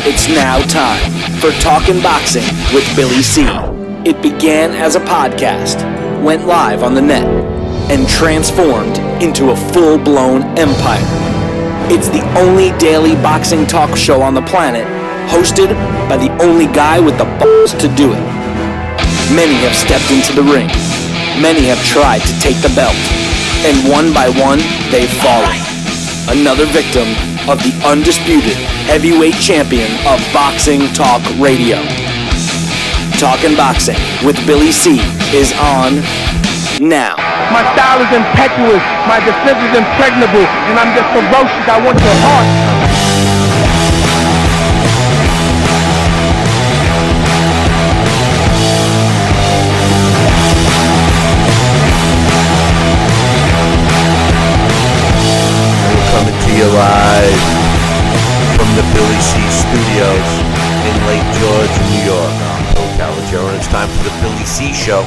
It's now time for Talkin' Boxing with Billy C. It began as a podcast, went live on the net, and transformed into a full-blown empire. It's the only daily boxing talk show on the planet, hosted by the only guy with the balls to do it. Many have stepped into the ring. Many have tried to take the belt. And one by one, they've fallen. Another victim of the undisputed heavyweight champion of Boxing Talk Radio. Talkin' Boxing with Billy C is on now. My style is impetuous, my defense is impregnable, and I'm just ferocious. I want your heart. Live from the Billy C Studios in Lake George, New York. I'm Bill Calogero, and it's time for the Billy C Show.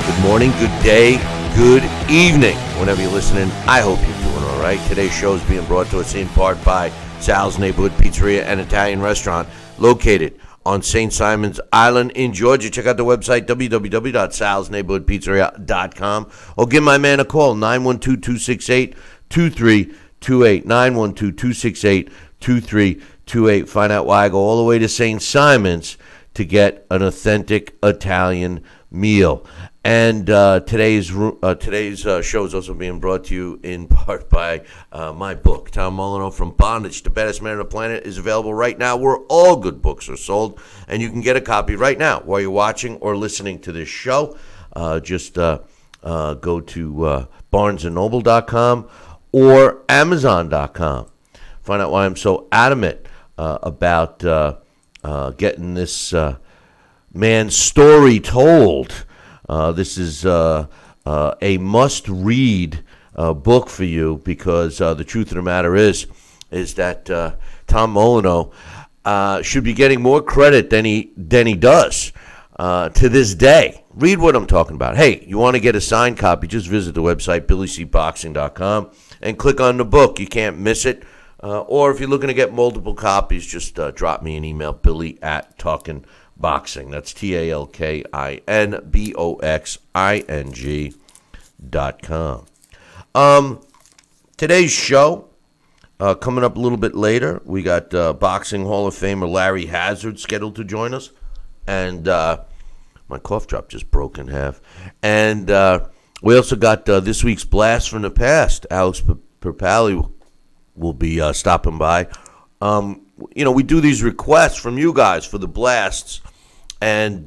Good morning, good day, good evening, whenever you're listening. I hope you're doing all right. Today's show is being brought to us in part by Sal's Neighborhood Pizzeria and Italian Restaurant, located on St. Simon's Island in Georgia. Check out the website, www.salsneighborhoodpizzeria.com, or give my man a call, 912-268-2328. 912-268-2328. Find out why I go all the way to St. Simon's to get an authentic Italian meal. And today's show is also being brought to you in part by my book, Tom Molyneux, From Bondage to Baddest Man on the Planet, is available right now where all good books are sold. And you can get a copy right now while you're watching or listening to this show. Just go to barnesandnoble.com or Amazon.com. Find out why I'm so adamant about getting this man's story told. This is a must-read book for you, because the truth of the matter is that Tom Molyneux should be getting more credit than he does to this day. Read what I'm talking about. Hey, you want to get a signed copy, just visit the website, BillyCBoxing.com, and click on the book. You can't miss it. Or if you're looking to get multiple copies, just drop me an email, billy@talkinboxing. That's TALKINBOXING.com. Today's show, coming up a little bit later, we got Boxing Hall of Famer Larry Hazzard scheduled to join us. And my cough drop just broke in half. And we also got this week's Blast from the Past. Alex Perpali will be stopping by. We do these requests from you guys for the blasts. And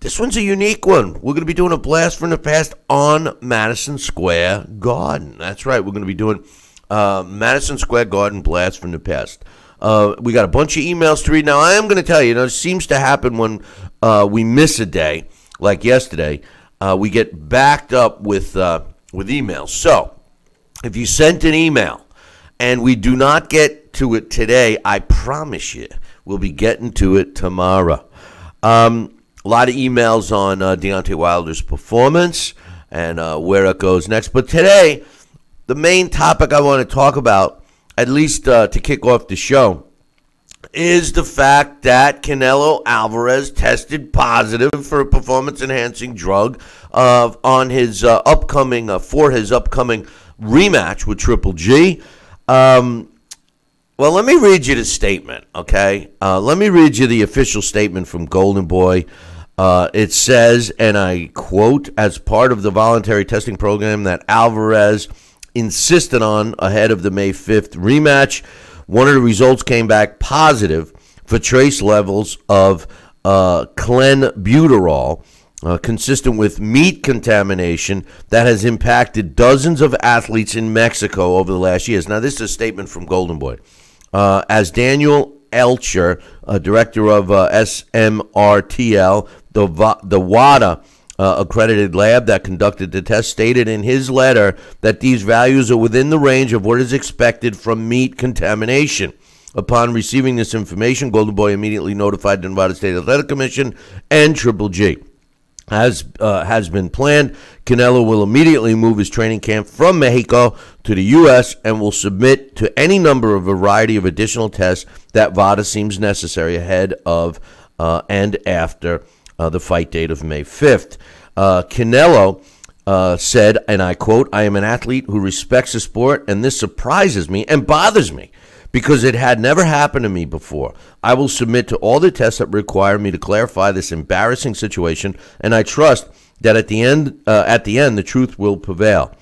this one's a unique one. We're going to be doing a Blast from the Past on Madison Square Garden. That's right. We're going to be doing Madison Square Garden Blast from the Past. We got a bunch of emails to read. Now, I am going to tell you, it seems to happen when we miss a day, like yesterday. We get backed up with emails. So, if you sent an email and we do not get to it today, I promise you we'll be getting to it tomorrow. A lot of emails on Deontay Wilder's performance and where it goes next. But today, the main topic I want to talk about, at least to kick off the show, is the fact that Canelo Alvarez tested positive for a performance-enhancing drug on his upcoming rematch with Triple G. Well, let me read you the statement, okay? Let me read you the official statement from Golden Boy. It says, and I quote, "As part of the voluntary testing program that Alvarez insisted on ahead of the May 5th rematch, one of the results came back positive for trace levels of clenbuterol, consistent with meat contamination that has impacted dozens of athletes in Mexico over the last years." Now, this is a statement from Golden Boy. As Daniel Elcher, director of SMRTL, the WADA accredited lab that conducted the test, stated in his letter that these values are within the range of what is expected from meat contamination. Upon receiving this information, Golden Boy immediately notified the Nevada State Athletic Commission and Triple G. has been planned. Canelo will immediately move his training camp from Mexico to the U.S. and will submit to any number of variety of additional tests that VADA seems necessary ahead of and after the fight date of May 5th. Canelo said, and I quote, "I am an athlete who respects the sport, and this surprises me and bothers me because it had never happened to me before. I will submit to all the tests that require me to clarify this embarrassing situation, and I trust that at the end, the truth will prevail."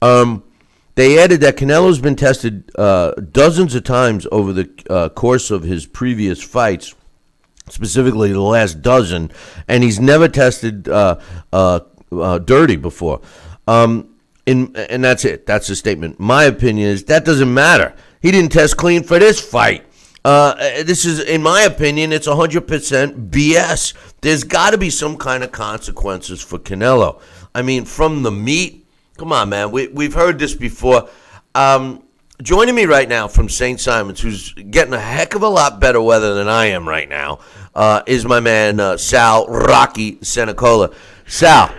They added that Canelo's been tested dozens of times over the course of his previous fights, specifically the last dozen, and he's never tested dirty before. And that's it. That's the statement. My opinion is that doesn't matter. He didn't test clean for this fight. This is, in my opinion, it's 100% BS. There's got to be some kind of consequences for Canelo. I mean, from the meat, come on, man. We've heard this before. Joining me right now from St. Simons, who's getting a heck of a lot better weather than I am right now, is my man Sal Rocky Senecola. Sal,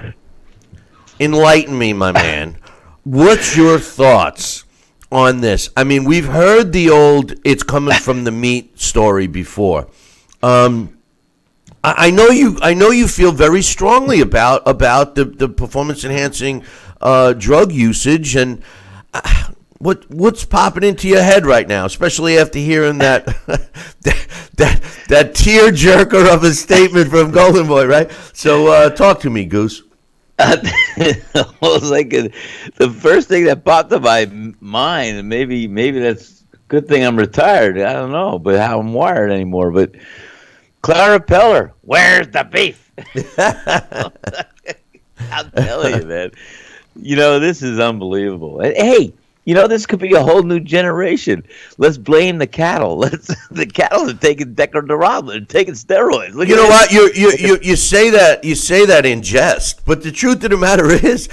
enlighten me, my man. What's your thoughts on this? I mean, we've heard the old "it's coming from the meat" story before. I know you feel very strongly about the performance enhancing drug usage, and what's popping into your head right now, especially after hearing that that tear jerker of a statement from Golden Boy, right? So talk to me, Goose. The first thing that popped up my mind, and maybe that's a good thing I'm retired. I don't know, but how I'm wired anymore. But Clara Peller, where's the beef? I'll tell you, man. You know, this is unbelievable. And, hey, you know, this could be a whole new generation. Let's blame the cattle. The cattle are taking Deca-Dorado. They're taking steroids. You know what? You say that in jest, but the truth of the matter is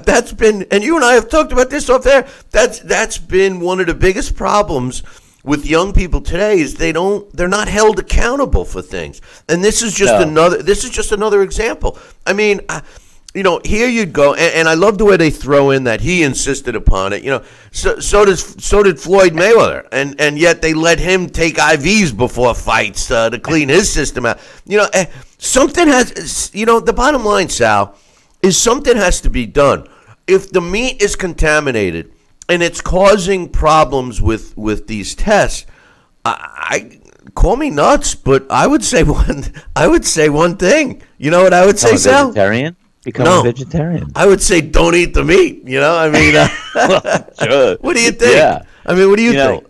that's been, and you and I have talked about this off there. That's been one of the biggest problems with young people today is they're not held accountable for things, and this is just another example. I mean. You know, here you'd go, and I love the way they throw in that he insisted upon it. You know, so did Floyd Mayweather, and yet they let him take IVs before fights to clean his system out. You know, something has. You know, the bottom line, Sal, is something has to be done. If the meat is contaminated and it's causing problems with these tests, I call me nuts, but I would say one thing. You know what I would say, Sal? Vegetarian? Become a vegetarian. I would say don't eat the meat. You know, I mean, sure. What do you think? Yeah. I mean, what do you think?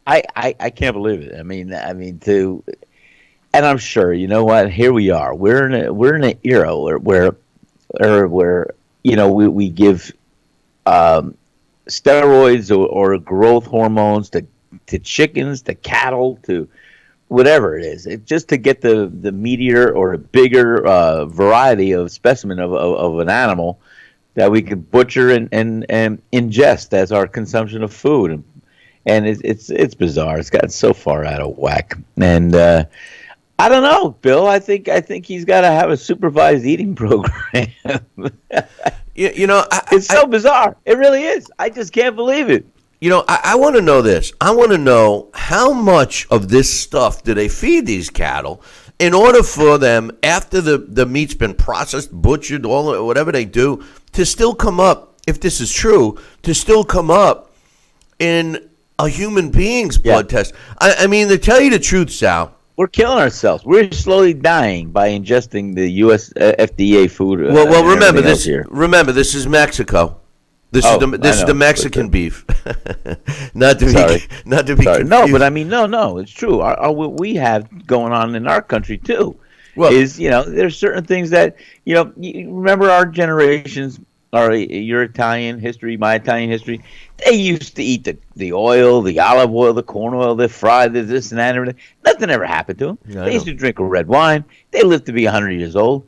I can't believe it. I mean, and I'm sure. You know what? Here we are. We're in an era where you know we give steroids or growth hormones to chickens, to cattle, to whatever it is, just to get the meatier or a bigger variety of specimen of an animal that we can butcher and ingest as our consumption of food, and it's bizarre. It's gotten so far out of whack, and I don't know, Bill. I think he's got to have a supervised eating program. you know, it's so bizarre. It really is. I just can't believe it. You know, I want to know this. I want to know how much of this stuff do they feed these cattle in order for them, after the meat's been processed, butchered, whatever they do, to still come up, if this is true, to still come up in a human being's blood test. I mean, to tell you the truth, Sal, we're killing ourselves. We're slowly dying by ingesting the U.S. FDA food. Well, remember this. Remember, this is Mexico. This is the Mexican beef. not to be confused. No, but I mean, no, it's true. What we have going on in our country too is, you know, there's certain things that, you know, you remember our generations, your Italian history, my Italian history. They used to eat the oil, the olive oil, the corn oil, they fried this and that and everything. Nothing ever happened to them. They used to drink a red wine. They lived to be 100 years old.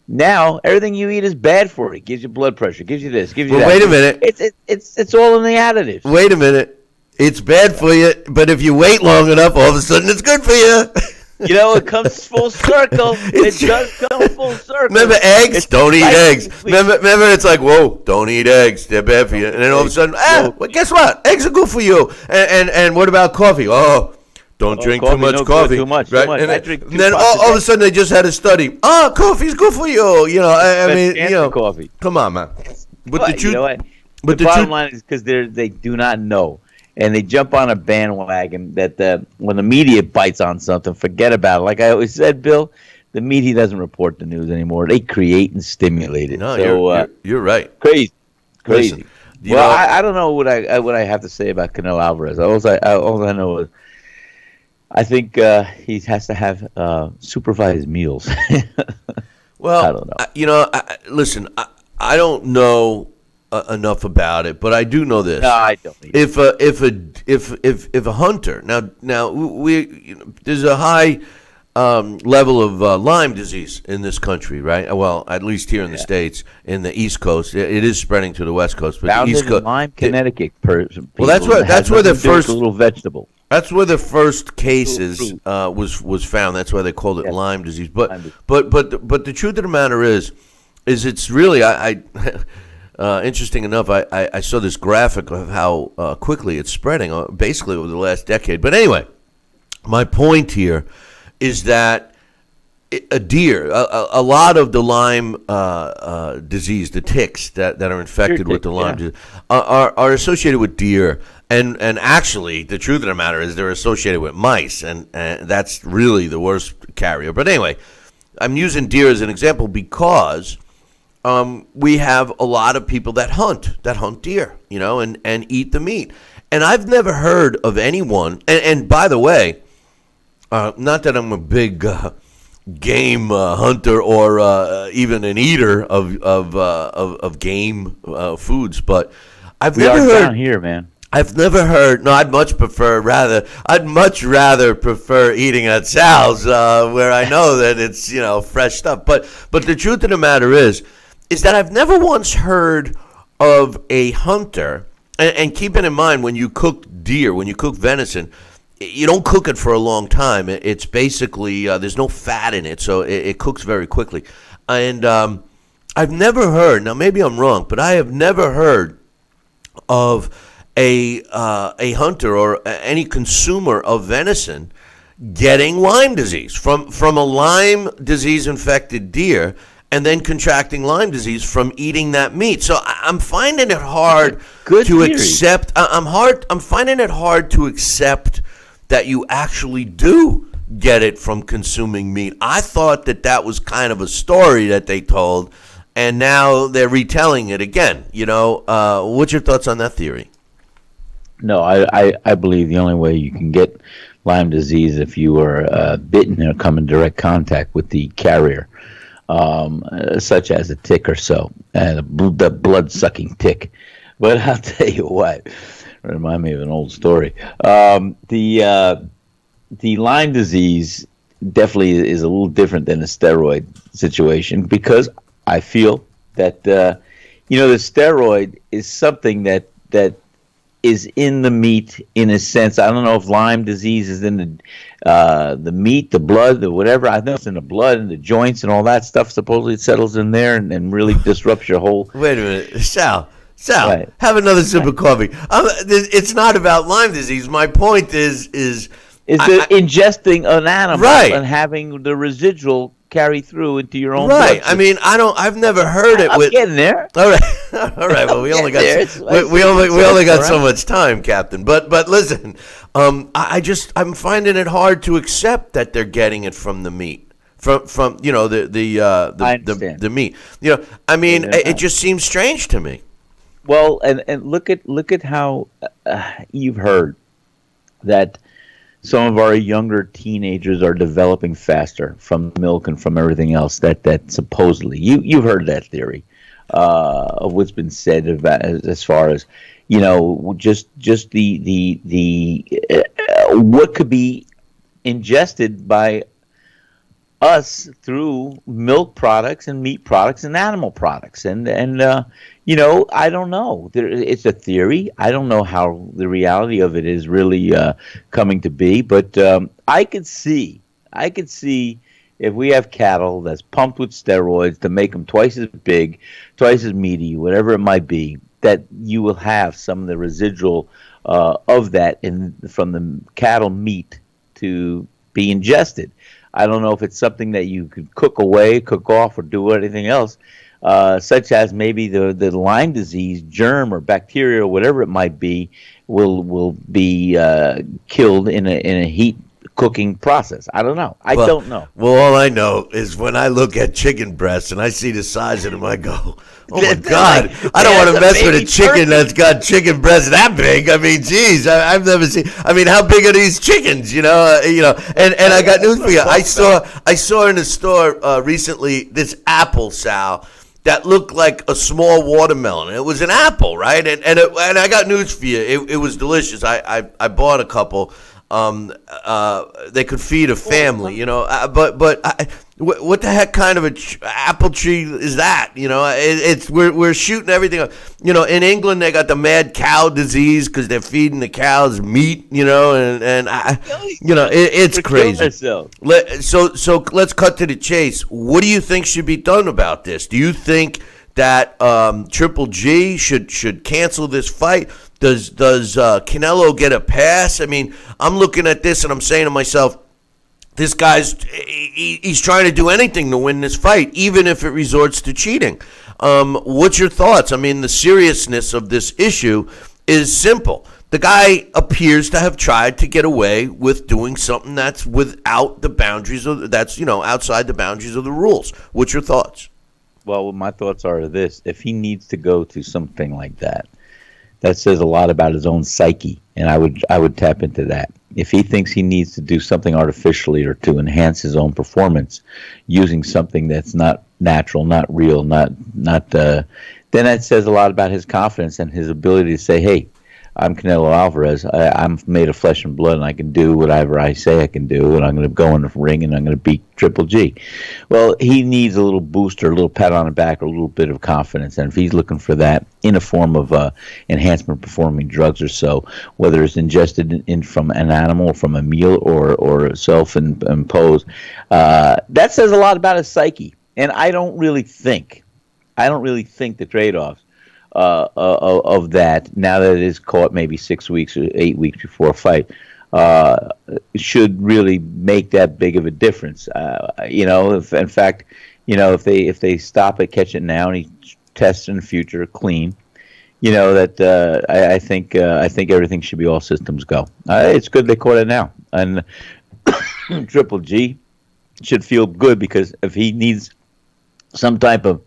Now everything you eat is bad for you. Gives you blood pressure. Gives you this. Gives you that. Wait a minute. It's all in the additives. Wait a minute. It's bad for you, but if you wait long enough, all of a sudden it's good for you. You know, it comes full circle. It does come full circle. Remember eggs? Don't eat like eggs. Remember, it's like, whoa, don't eat eggs. They're bad for you. And then all of a sudden, well, guess what? Eggs are good for you. And what about coffee? Oh, don't drink too much coffee. Too much. Right? Too much. And then all of a sudden, they just had a study. Oh, coffee's good for you. You know, I mean, you know, coffee. Come on, man. But the truth, you know what? The bottom line is because they do not know. And they jump on a bandwagon that when the media bites on something, forget about it. Like I always said, Bill, the media doesn't report the news anymore. They create and stimulate it. No, so, you're right. Crazy. Listen, well, I don't know what I have to say about Canelo Alvarez. All I know is I think he has to have supervised meals. Well, I don't know. You know, listen, I don't know enough about it, but I do know this. No, I don't. If a hunter now there's a high level of Lyme disease in this country, right? Well, at least here in the States, in the East Coast, it is spreading to the West Coast, but found the East in Coast, Lyme, Connecticut. Well, that's where the first little vegetable. That's where the first cases was found. That's why they called it Lyme disease. But the truth of the matter is it's really interesting enough. I saw this graphic of how quickly it's spreading, basically over the last decade. But anyway, my point here is that a deer, a lot of the Lyme disease, the ticks that are infected with the Lyme disease, are associated with deer. And actually, the truth of the matter is they're associated with mice, and that's really the worst carrier. But anyway, I'm using deer as an example because we have a lot of people that hunt deer, you know, and eat the meat. And I've never heard of anyone. And by the way, not that I'm a big game hunter or even an eater of game foods, but I've never heard down here, man. I've never heard. No, I'd much rather prefer eating at Sal's, where I know that it's, you know, fresh stuff. But the truth of the matter is that I've never once heard of a hunter. And keeping in mind, when you cook deer, when you cook venison, you don't cook it for a long time. It's basically there's no fat in it, so it cooks very quickly. And I've never heard. Now maybe I'm wrong, but I have never heard of a hunter or any consumer of venison getting Lyme disease from a Lyme disease infected deer and then contracting Lyme disease from eating that meat. So I'm finding it hard to accept. I'm finding it hard to accept that you actually do get it from consuming meat. I thought that was kind of a story that they told, and now they're retelling it again. You know, what's your thoughts on that theory? No, I believe the only way you can get Lyme disease if you are bitten or come in direct contact with the carrier, such as a tick or so, and the blood-sucking tick. But I'll tell you what, remind me of an old story. The Lyme disease definitely is a little different than the steroid situation because I feel that the steroid is something that is in the meat in a sense. I don't know if Lyme disease is in the meat, the blood, the whatever. I know it's in the blood and the joints and all that stuff. Supposedly it settles in there and really disrupts your whole. Wait a minute, Sal, right. Have another sip of coffee. It's not about Lyme disease. My point is ingesting an animal and having the residual carry through into your own blood. I mean, I've never heard it. I'm getting there. All right. Well, we only got we only got so much time, Captain. But listen, I'm finding it hard to accept that they're getting it from the meat, from you know the meat. You know, I mean, it just seems strange to me. Well, and look at how you've heard that some of our younger teenagers are developing faster from milk and from everything else. That supposedly you've heard that theory of what's been said about as far as, you know, just the what could be ingested by us through milk products and meat products and animal products and you know, I don't know. It's a theory. I don't know how the reality of it is really coming to be, but I could see I could see if we have cattle that's pumped with steroids to make them twice as big, twice as meaty, whatever it might be, that you will have some of the residual of that from the cattle meat to be ingested. I don't know if it's something that you could cook away, cook off, or do anything else, such as maybe the Lyme disease germ or bacteria or whatever it might be will be killed in a heat cooking process. I don't know. I don't know. Well, all I know is when I look at chicken breasts and I see the size of them, I go, oh my God, I don't want to mess with a chicken that's got chicken breasts that big. I mean, geez, I've never seen. I mean, how big are these chickens? And I got news for you. I saw in the store recently this apple, Sal, that looked like a small watermelon. It was an apple, right? And I got news for you. It was delicious. I bought a couple. They could feed a family, but what the heck kind of apple tree is that? We're shooting everything up. In England they got the mad cow disease because they're feeding the cows meat, it's crazy. So let's cut to the chase. What do you think should be done about this? Do you think that Triple G should cancel this fight? Does Canelo get a pass? I mean, I'm looking at this and I'm saying to myself, this guy's he's trying to do anything to win this fight, even if it resorts to cheating. What's your thoughts? I mean, the seriousness of this issue is simple. The guy appears to have tried to get away with doing something that's without the boundaries of outside the boundaries of the rules. What's your thoughts? Well, my thoughts are this: if he needs to go to something like that, that says a lot about his own psyche, and I would tap into that. If he thinks he needs to do something artificially or to enhance his own performance using something that's not natural, not real, then that says a lot about his confidence and his ability to say, hey, I'm Canelo Alvarez. I'm made of flesh and blood, and I can do whatever I say I can do, and I'm going to go in the ring, and I'm going to beat Triple G. Well, he needs a little boost or a little pat on the back or a little bit of confidence, and if he's looking for that in a form of enhancement performing drugs or so, whether it's ingested in from an animal, from a meal, or self-imposed, that says a lot about his psyche. And I don't really think the trade-offs of that, now that it is caught maybe 6 weeks or 8 weeks before a fight, should really make that big of a difference. If in fact, if they stop it, catch it now, and he tests in the future clean, that I think everything should be all systems go. It's good they caught it now, and Triple G should feel good, because if he needs some type of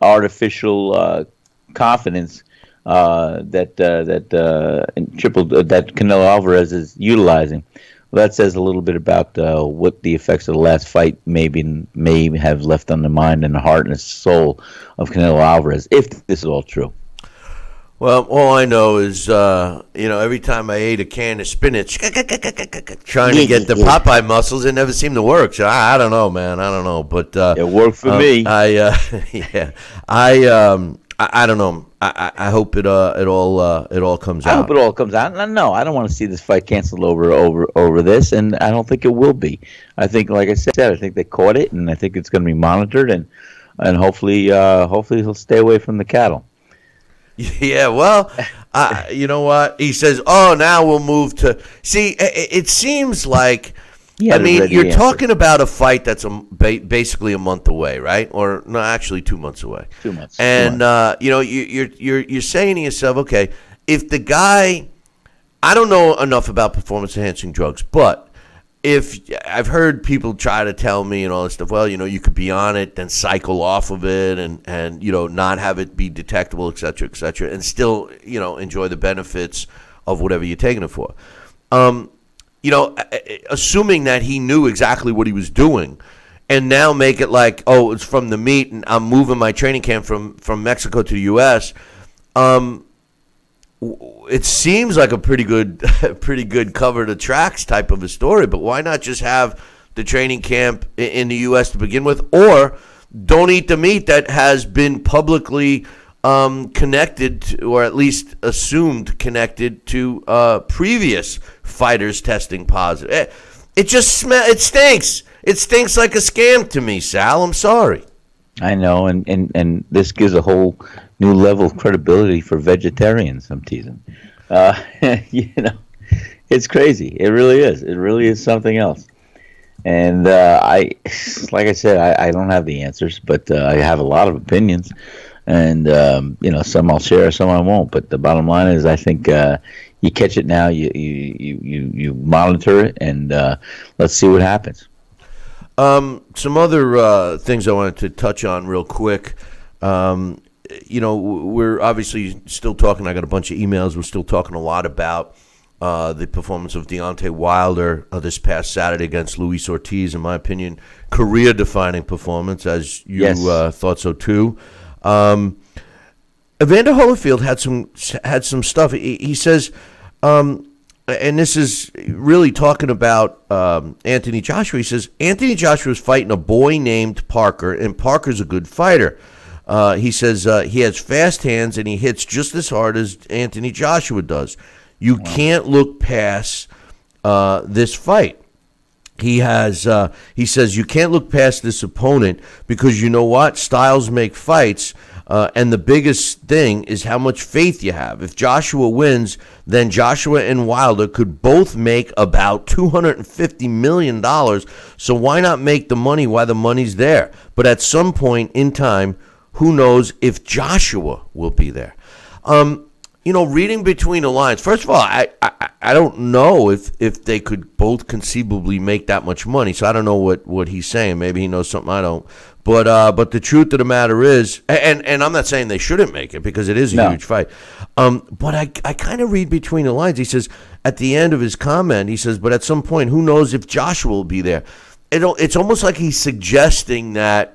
artificial confidence that Canelo Alvarez is utilizing, well, that says a little bit about what the effects of the last fight may have left on the mind and the heart and the soul of Canelo Alvarez, if this is all true. Well, all I know is, every time I ate a can of spinach, trying to get the Popeye muscles, it never seemed to work. So I don't know, man. I don't know, but it worked for me. I don't know. I hope it all comes out. I hope it all comes out. No, I don't want to see this fight canceled over this, and I don't think it will be. I think, like I said, I think they caught it, and I think it's going to be monitored, and hopefully he'll stay away from the cattle. Yeah, well, you know what? He says, oh, now we'll move to... See, it seems like... I mean, you're talking about a fight that's basically a month away, right? Or, no, actually 2 months away. 2 months. And, you're saying to yourself, okay, if the guy... I don't know enough about performance-enhancing drugs, but if I've heard people try to tell me and all this stuff, well, you could be on it, then cycle off of it, and not have it be detectable, et cetera, and still, enjoy the benefits of whatever you're taking it for. Assuming that he knew exactly what he was doing, and now make it like, oh, it's from the meat, and I'm moving my training camp from Mexico to the U.S., it seems like a pretty good cover the tracks type of a story. But why not just have the training camp in the U.S. to begin with, or don't eat the meat that has been publicly connected to, or at least assumed connected to previous fighters testing positive? It just it stinks. It stinks like a scam to me, Sal. I'm sorry. I know, and this gives a whole new level of credibility for vegetarians. I'm teasing. You know, it's crazy. It really is. It really is something else. And like I said, I don't have the answers, but I have a lot of opinions. And you know, some I'll share, some I won't. But the bottom line is, I think you catch it now, you monitor it, and let's see what happens. Some other things I wanted to touch on real quick. You know, we're obviously still talking. I got a bunch of emails. We're still talking a lot about the performance of Deontay Wilder this past Saturday against Luis Ortiz. In my opinion, career-defining performance, as you thought so too. Evander Holyfield had some stuff. He says, and this is really talking about Anthony Joshua. He says Anthony Joshua is fighting a boy named Parker, and Parker's a good fighter. He says he has fast hands and he hits just as hard as Anthony Joshua does. You can't look past this fight. He says you can't look past this opponent because you know what? Styles make fights, and the biggest thing is how much faith you have. If Joshua wins, then Joshua and Wilder could both make about $250 million, so why not make the money while the money's there? But at some point in time, who knows if Joshua will be there? You know, reading between the lines, first of all, I don't know if they could both conceivably make that much money, so I don't know what he's saying. Maybe he knows something I don't. But the truth of the matter is, and I'm not saying they shouldn't make it because it is a huge fight, but I kind of read between the lines. He says, at the end of his comment, he says, but at some point, who knows if Joshua will be there? It's almost like he's suggesting that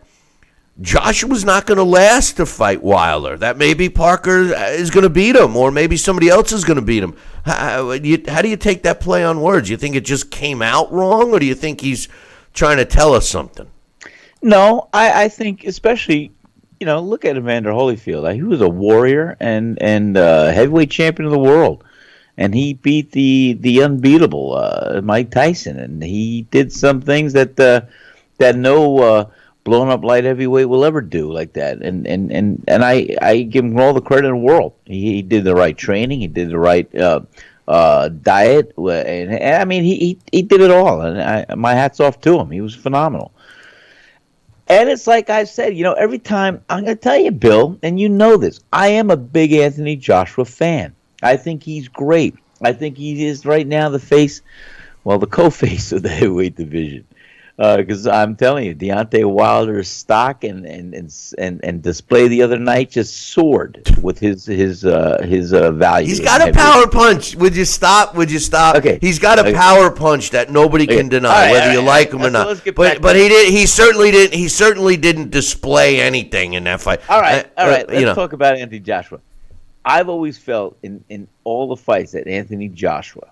Joshua's not going to last to fight Wilder. That maybe Parker is going to beat him, or maybe somebody else is going to beat him. How do you take that play on words? You think it just came out wrong, or do you think he's trying to tell us something? No, I think especially, you know, look at Evander Holyfield. He was a warrior and heavyweight champion of the world, and he beat the unbeatable Mike Tyson, and he did some things that no blown up light heavyweight will ever do like that. And I give him all the credit in the world. He did the right training. He did the right diet. And I mean, he did it all. And my hat's off to him. He was phenomenal. And it's like I said, you know, every time, I'm going to tell you, Bill, and you know this, I am a big Anthony Joshua fan. I think he's great. I think he is right now the co-face of the heavyweight division. Because I'm telling you, Deontay Wilder's stock and display the other night just soared with his value. He's got a power punch. Would you stop? Okay. He's got a power punch that nobody can deny, whether you like him or not. But he certainly didn't display anything in that fight. All right. Let's talk about Anthony Joshua. I've always felt in all the fights that Anthony Joshua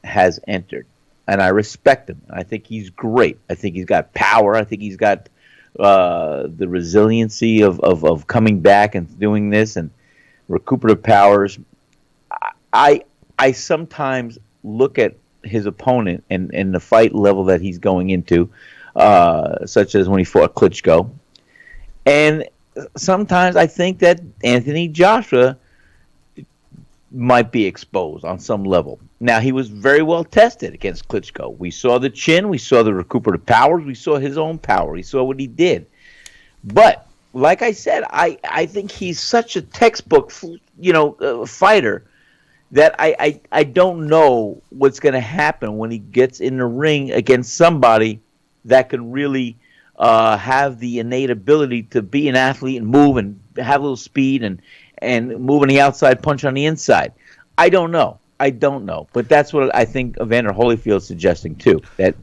has entered, and I respect him. I think he's great. I think he's got power. I think he's got the resiliency of coming back and doing this and recuperative powers. I sometimes look at his opponent and the fight level that he's going into, such as when he fought Klitschko. And sometimes I think that Anthony Joshua might be exposed on some level. Now, he was very well tested against Klitschko. We saw the chin. We saw the recuperative powers. We saw his own power. We saw what he did. But, like I said, I think he's such a textbook, fighter that I don't know what's going to happen when he gets in the ring against somebody that can really have the innate ability to be an athlete and move and have a little speed and move on the outside, punch on the inside. I don't know. But that's what I think Evander Holyfield's suggesting, too, that,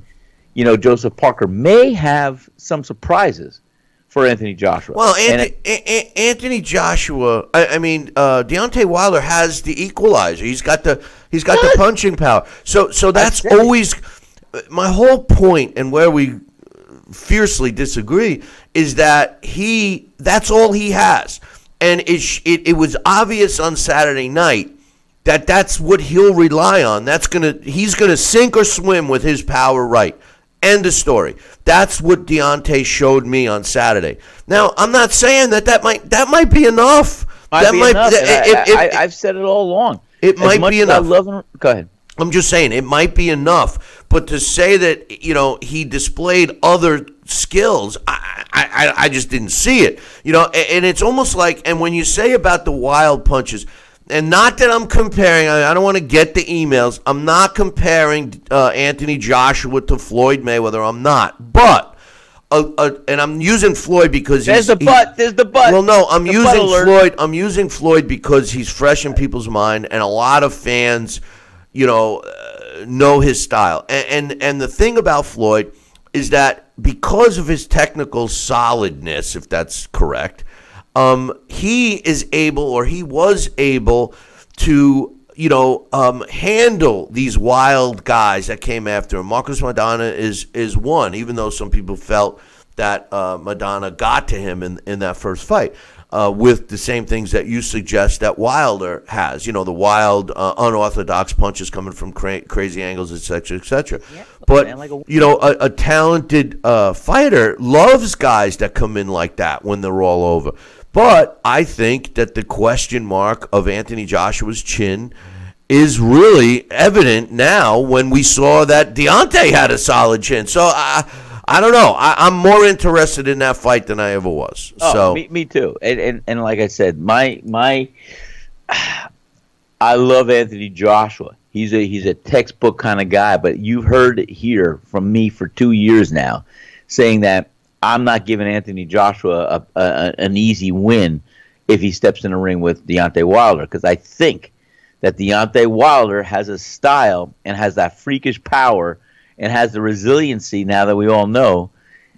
Joseph Parker may have some surprises for Anthony Joshua. Well, Anthony Joshua, Deontay Wilder has the equalizer. He's got the punching power. So that's always my whole point, and where we fiercely disagree is that that's all he has. And it was obvious on Saturday night that's what he'll rely on. He's gonna sink or swim with his power right. End of story. That's what Deontay showed me on Saturday. Now, I'm not saying that might be enough. I've said it all along. It might be enough. I love him. Go ahead. I'm just saying it might be enough, but to say that he displayed other skills, I just didn't see it. And it's almost like, and when you say about the wild punches, and not that I'm comparing, I don't want to get the emails. I'm not comparing Anthony Joshua to Floyd Mayweather. I'm not, but. And I'm using Floyd because there's the butt. Well, no, I'm using Floyd. I'm using Floyd because he's fresh in people's mind, and a lot of fans, know his style. And the thing about Floyd is that because of his technical solidness, if that's correct, he was able to handle these wild guys that came after him. Marcos Maidana is one, even though some people felt that Maidana got to him in that first fight with the same things that you suggest that Wilder has. The wild, unorthodox punches coming from crazy angles, etc., etc. Yeah, but, a talented fighter loves guys that come in like that when they're all over. But I think that the question mark of Anthony Joshua's chin is really evident now when we saw that Deontay had a solid chin. So I don't know. I'm more interested in that fight than I ever was. Oh, me too. And like I said, I love Anthony Joshua. He's a textbook kind of guy. But you've heard it here from me for 2 years now, saying that I'm not giving Anthony Joshua an easy win if he steps in the ring with Deontay Wilder, because I think that Deontay Wilder has a style and has that freakish power and has the resiliency, now that we all know,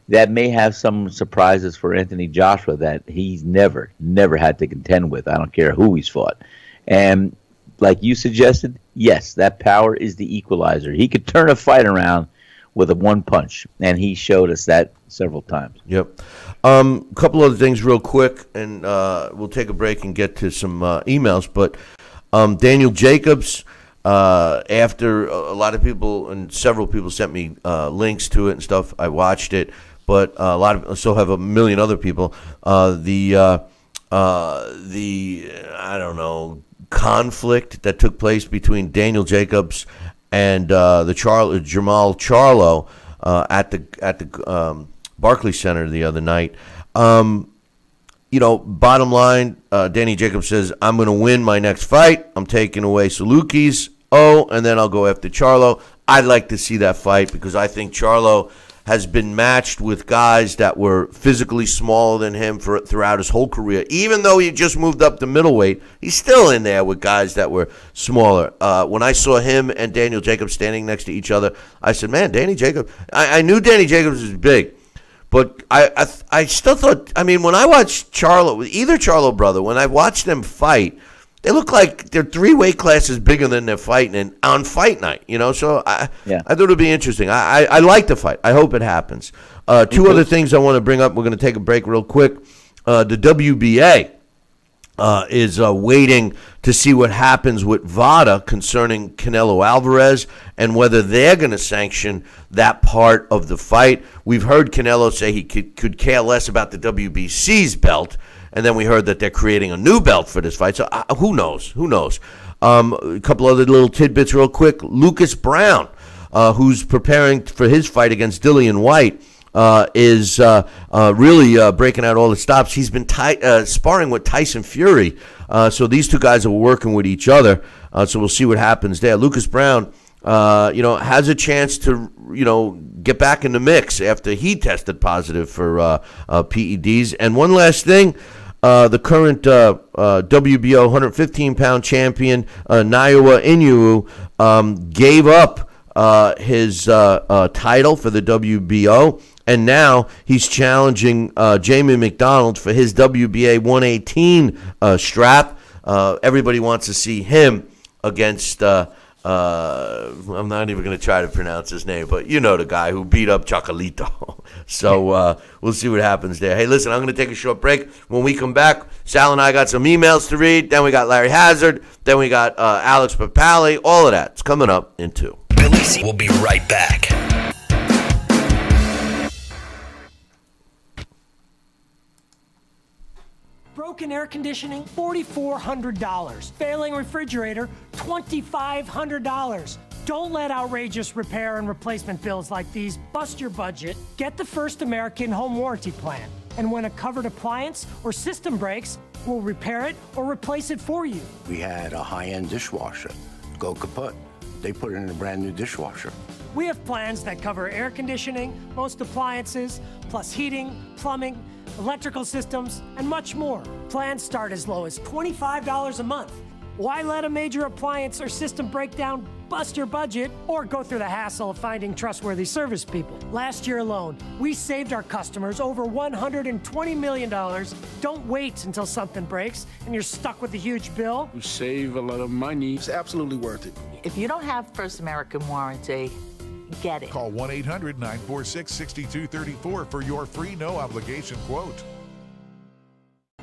that may have some surprises for Anthony Joshua that he's never had to contend with. I don't care who he's fought. And like you suggested, yes, that power is the equalizer. He could turn a fight around with a one punch, and he showed us that several times. Yep. A couple other things real quick, and we'll take a break and get to some emails. But Daniel Jacobs, after a lot of people and several people sent me links to it and stuff, I watched it. But I still have a million other people. The I don't know, conflict that took place between Daniel Jacobs and Jamal Charlo at the Barclays Center the other night. Bottom line, Danny Jacobs says, I'm going to win my next fight. I'm taking away Salukis. And then I'll go after Charlo. I'd like to see that fight because I think Charlo has been matched with guys that were physically smaller than him throughout his whole career. Even though he just moved up to middleweight, he's still in there with guys that were smaller. When I saw him and Daniel Jacobs standing next to each other, I said, man, Danny Jacobs, I knew Danny Jacobs was big. But I still thought, when I watched either Charlo brother, when I watched them fight, they look like they're 3 weight classes bigger than they're fighting on fight night, So I thought it would be interesting. I like the fight. I hope it happens. Two other things I want to bring up. We're going to take a break real quick. The WBA is waiting to see what happens with VADA concerning Canelo Alvarez and whether they're going to sanction that part of the fight. We've heard Canelo say he could care less about the WBC's belt, and then we heard that they're creating a new belt for this fight. So who knows? Who knows? A couple other little tidbits real quick. Lucas Brown, who's preparing for his fight against Dillian White, is really breaking out all the stops. He's been sparring with Tyson Fury. So these two guys are working with each other. So we'll see what happens there. Lucas Brown, has a chance to, get back in the mix after he tested positive for PEDs. And one last thing. The current WBO 115-pound champion, Naoya Inoue, gave up his title for the WBO, and now he's challenging Jamie McDonald for his WBA 118 strap. Everybody wants to see him against I'm not even going to try to pronounce his name, but you know the guy who beat up Chocolito. So we'll see what happens there. Hey, listen, I'm going to take a short break. When we come back, Sal and I got some emails to read. Then we got Larry Hazzard. Then we got Alex Papali. All of that. It's coming up in 2. Billy C will be right back. Broken air conditioning, $4,400. Failing refrigerator, $2,500. Don't let outrageous repair and replacement bills like these bust your budget. Get the First American Home Warranty Plan. And when a covered appliance or system breaks, we'll repair it or replace it for you. We had a high-end dishwasher go kaput. They put it in a brand new dishwasher. We have plans that cover air conditioning, most appliances, plus heating, plumbing, electrical systems, and much more. Plans start as low as $25 a month. Why let a major appliance or system breakdown bust your budget or go through the hassle of finding trustworthy service people? Last year alone, we saved our customers over $120 million. Don't wait until something breaks and you're stuck with a huge bill. You save a lot of money. It's absolutely worth it. If you don't have First American Warranty, get it. Call 1-800-946-6234 for your free no-obligation quote.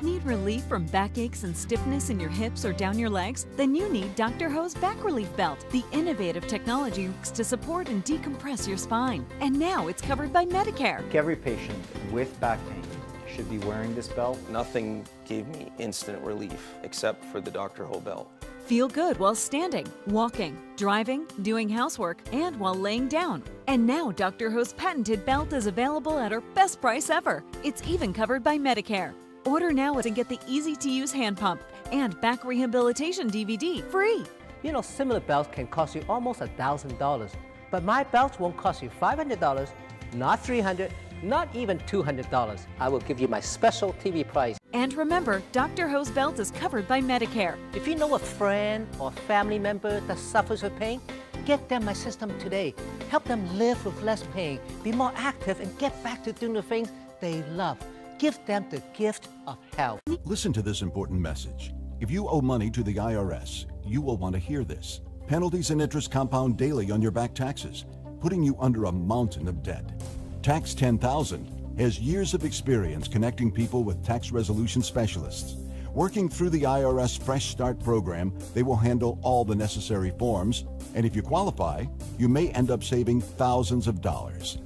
Need relief from backaches and stiffness in your hips or down your legs? Then you need Dr. Ho's Back Relief Belt, the innovative technology to support and decompress your spine. And now it's covered by Medicare. Every patient with back pain should be wearing this belt. Nothing gave me instant relief except for the Dr. Ho belt. Feel good while standing, walking, driving, doing housework, and while laying down. And now Dr. Ho's patented belt is available at our best price ever. It's even covered by Medicare. Order now and get the easy-to-use hand pump and back rehabilitation DVD free. You know, similar belts can cost you almost $1,000, but my belts won't cost you $500, not $300, not even $200. I will give you my special TV price. And remember, Dr. Ho's belt is covered by Medicare. If you know a friend or family member that suffers with pain, get them my system today. Help them live with less pain, be more active, and get back to doing the things they love. Give them the gift of health. Listen to this important message. If you owe money to the IRS, you will want to hear this. Penalties and interest compound daily on your back taxes, putting you under a mountain of debt. Tax 10,000 has years of experience connecting people with tax resolution specialists. Working through the IRS Fresh Start program, they will handle all the necessary forms, and if you qualify, you may end up saving thousands of dollars.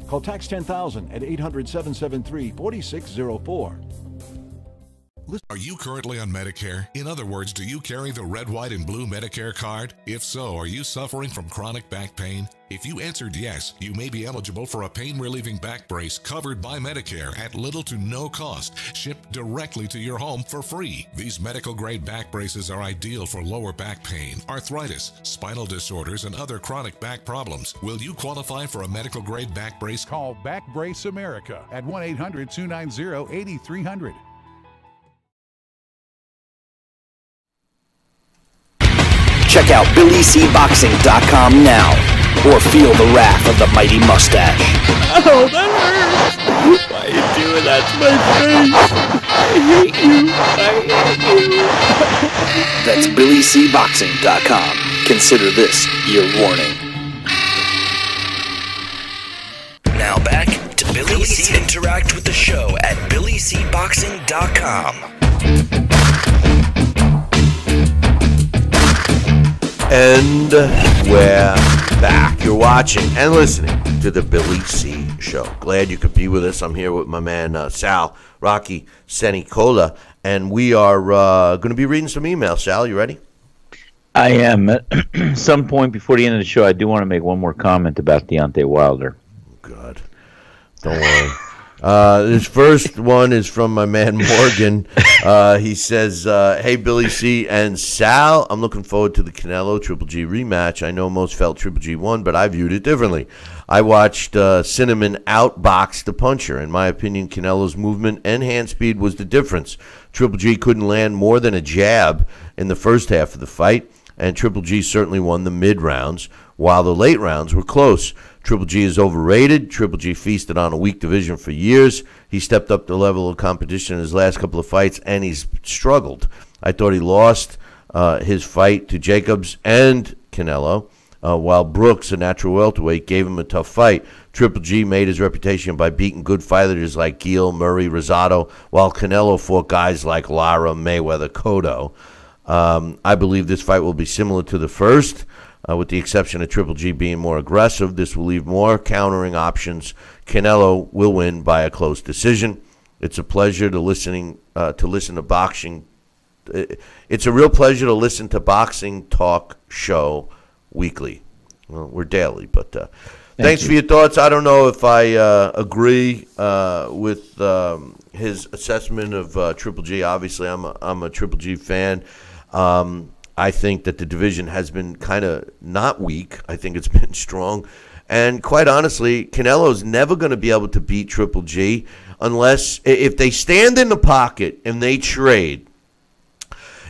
Call Tax 10,000 at 800-773-4604. Are you currently on Medicare? In other words, do you carry the red, white, and blue Medicare card? If so, are you suffering from chronic back pain? If you answered yes, you may be eligible for a pain-relieving back brace covered by Medicare at little to no cost, shipped directly to your home for free. These medical-grade back braces are ideal for lower back pain, arthritis, spinal disorders, and other chronic back problems. Will you qualify for a medical-grade back brace? Call Back Brace America at 1-800-290-8300. Check out BillyCBoxing.com now, or feel the wrath of the mighty mustache. Oh, that hurts! Why are you doing that to my face? I hate you! That's BillyCBoxing.com. Consider this your warning. Now back to Billy C. Interact with the show at BillyCBoxing.com. And we're back. You're watching and listening to the Billy C. Show. Glad you could be with us. I'm here with my man Sal Rocky Senicola, and we are going to be reading some emails. Sal, you ready? I am. At some point before the end of the show, I do want to make one more comment about Deontay Wilder. God, don't worry. This first one is from my man Morgan. He says, hey, Billy C. and Sal, I'm looking forward to the Canelo Triple G rematch. I know most felt Triple G won, but I viewed it differently. I watched Cinnamon outbox the puncher. In my opinion, Canelo's movement and hand speed was the difference. Triple G couldn't land more than a jab in the first half of the fight, and Triple G certainly won the mid-rounds, while the late rounds were close. Triple G is overrated. Triple G feasted on a weak division for years. He stepped up the level of competition in his last couple of fights, and he's struggled. I thought he lost his fight to Jacobs and Canelo, while Brooks, a natural welterweight, gave him a tough fight. Triple G made his reputation by beating good fighters like Gil, Murray, Rosado, while Canelo fought guys like Lara, Mayweather, Cotto. I believe this fight will be similar to the first, with the exception of Triple G being more aggressive. This will leave more countering options. Canelo will win by a close decision. It's a pleasure to listen to boxing. It's a real pleasure to listen to Boxing Talk Show weekly. Well, we're daily, but thanks for your thoughts. I don't know if I agree with his assessment of Triple G. Obviously, I'm a Triple G fan. I think that the division has been kind of not weak. I think it's been strong. And quite honestly, Canelo's never going to be able to beat Triple G unless if they stand in the pocket and they trade.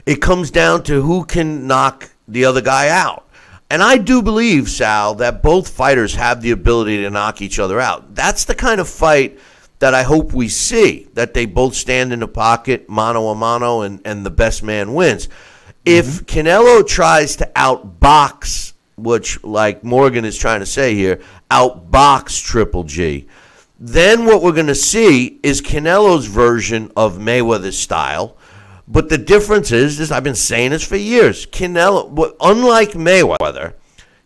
It comes down to who can knock the other guy out. And I do believe, Sal, that both fighters have the ability to knock each other out. That's the kind of fight that I hope we see, that they both stand in the pocket, mano a mano, and the best man wins. If Canelo tries to outbox, which, like Morgan is trying to say here, outbox Triple G, then what we're going to see is Canelo's version of Mayweather's style. But the difference is I've been saying this for years, Canelo, unlike Mayweather,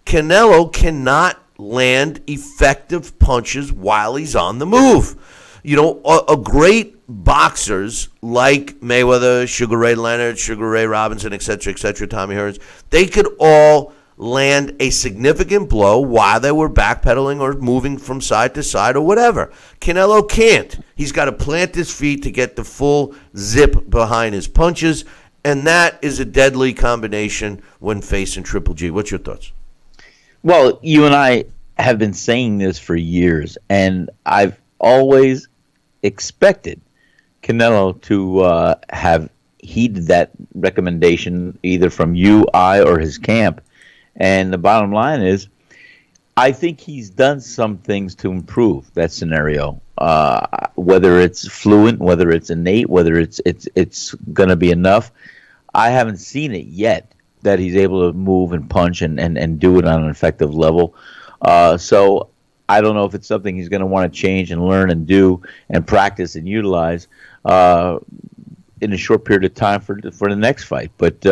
Canelo cannot land effective punches while he's on the move. You know, a great boxers like Mayweather, Sugar Ray Leonard, Sugar Ray Robinson, et cetera, Tommy Hearns, they could all land a significant blow while they were backpedaling or moving from side to side or whatever. Canelo can't. He's got to plant his feet to get the full zip behind his punches, and that is a deadly combination when facing Triple G. What's your thoughts? Well, you and I have been saying this for years, and I've always expected Canelo to have heeded that recommendation either from you, I, or his camp. And the bottom line is, I think he's done some things to improve that scenario. Whether it's fluent, whether it's innate, whether it's going to be enough, I haven't seen it yet that he's able to move and punch and do it on an effective level. So I don't know if it's something he's going to want to change and learn and do and practice and utilize in a short period of time for the next fight. But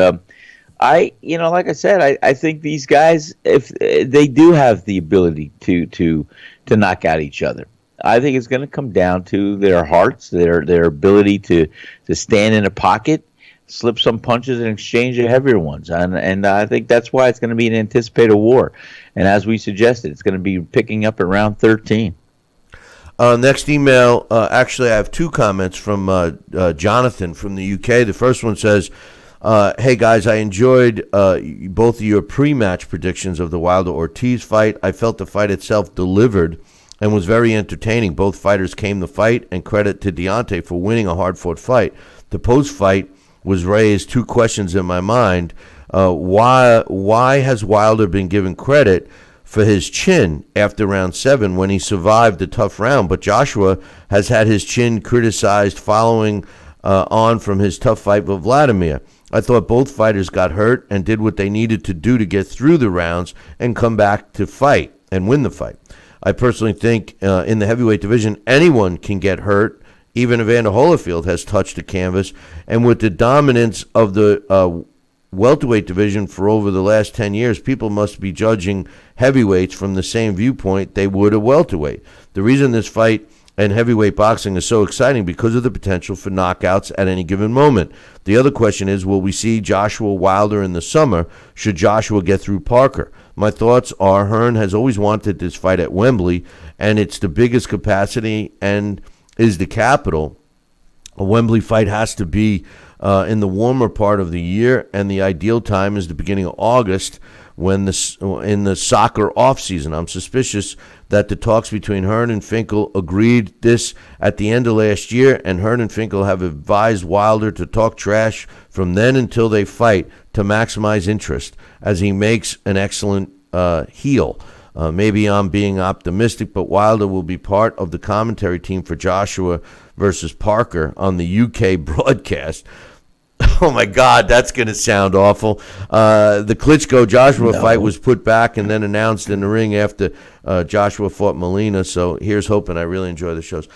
like I said, I think these guys, if they do have the ability to knock out each other, I think it's going to come down to their hearts, their ability to stand in a pocket, slip some punches, and exchange the heavier ones. And I think that's why it's going to be an anticipated war. And as we suggested, it's going to be picking up at round 13. Next email, actually, I have two comments from Jonathan from the UK. The first one says, hey, guys, I enjoyed both of your pre-match predictions of the Wilder-Ortiz fight. I felt the fight itself delivered and was very entertaining. Both fighters came to fight, and credit to Deontay for winning a hard-fought fight. The post-fight was raised two questions in my mind. Why has Wilder been given credit for his chin after round 7 when he survived the tough round, but Joshua has had his chin criticized following on from his tough fight with Vladimir? I thought both fighters got hurt and did what they needed to do to get through the rounds and come back to fight and win the fight. I personally think in the heavyweight division, anyone can get hurt, even Evander Holyfield has touched the canvas. And with the dominance of the welterweight division for over the last 10 years, people must be judging heavyweights from the same viewpoint they would a welterweight. The reason this fight and heavyweight boxing is so exciting because of the potential for knockouts at any given moment. The other question is, will we see Joshua Wilder in the summer should Joshua get through Parker? My thoughts are Hearn has always wanted this fight at Wembley, and it's the biggest capacity and is the capital. A Wembley fight has to be in the warmer part of the year, and the ideal time is the beginning of August when in the soccer offseason. I'm suspicious that the talks between Hearn and Finkel agreed this at the end of last year, and Hearn and Finkel have advised Wilder to talk trash from then until they fight to maximize interest, as he makes an excellent heel. Maybe I'm being optimistic, but Wilder will be part of the commentary team for Joshua versus Parker on the UK broadcast. Oh, my God, that's going to sound awful. The Klitschko-Joshua fight was put back and then announced in the ring after Joshua fought Molina. So here's hoping. I really enjoy the shows.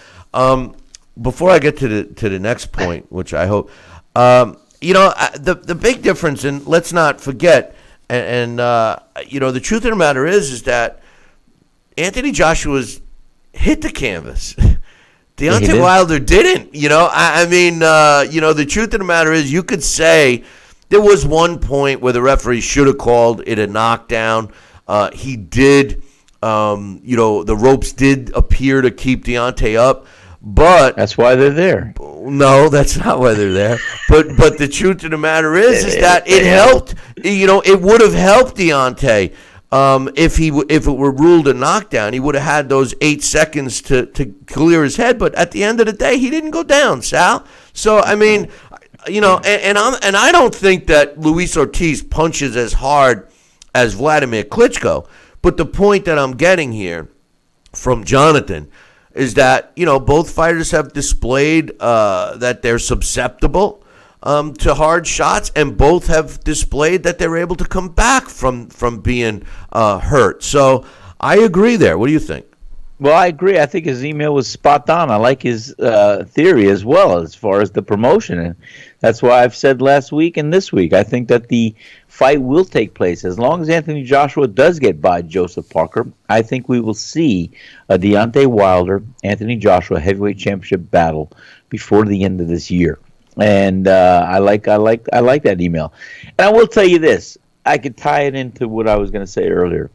Before I get to the next point, which I hope, the big difference, and let's not forget, and the truth of the matter is that Anthony Joshua's hit the canvas. Deontay Wilder didn't. The truth of the matter is, you could say there was one point where the referee should have called it a knockdown. He did. The ropes did appear to keep Deontay up, but that's why they're there. No, that's not why they're there. But the truth of the matter is that it helped. It would have helped Deontay. If it were ruled a knockdown, he would have had those 8 seconds to clear his head. But at the end of the day, he didn't go down, Sal. So I mean, and I don't think that Luis Ortiz punches as hard as Vladimir Klitschko. But the point that I'm getting here from Jonathan is that both fighters have displayed that they're susceptible to hard shots, and both have displayed that they're able to come back from being hurt. So I agree there. What do you think? Well, I agree. I think his email was spot on. I like his theory as well as far as the promotion. And that's why I've said last week and this week, I think that the fight will take place. As long as Anthony Joshua does get by Joseph Parker, I think we will see a Deontay Wilder, Anthony Joshua heavyweight championship battle before the end of this year. And I like that email. And I will tell you this. I could tie it into what I was going to say earlier.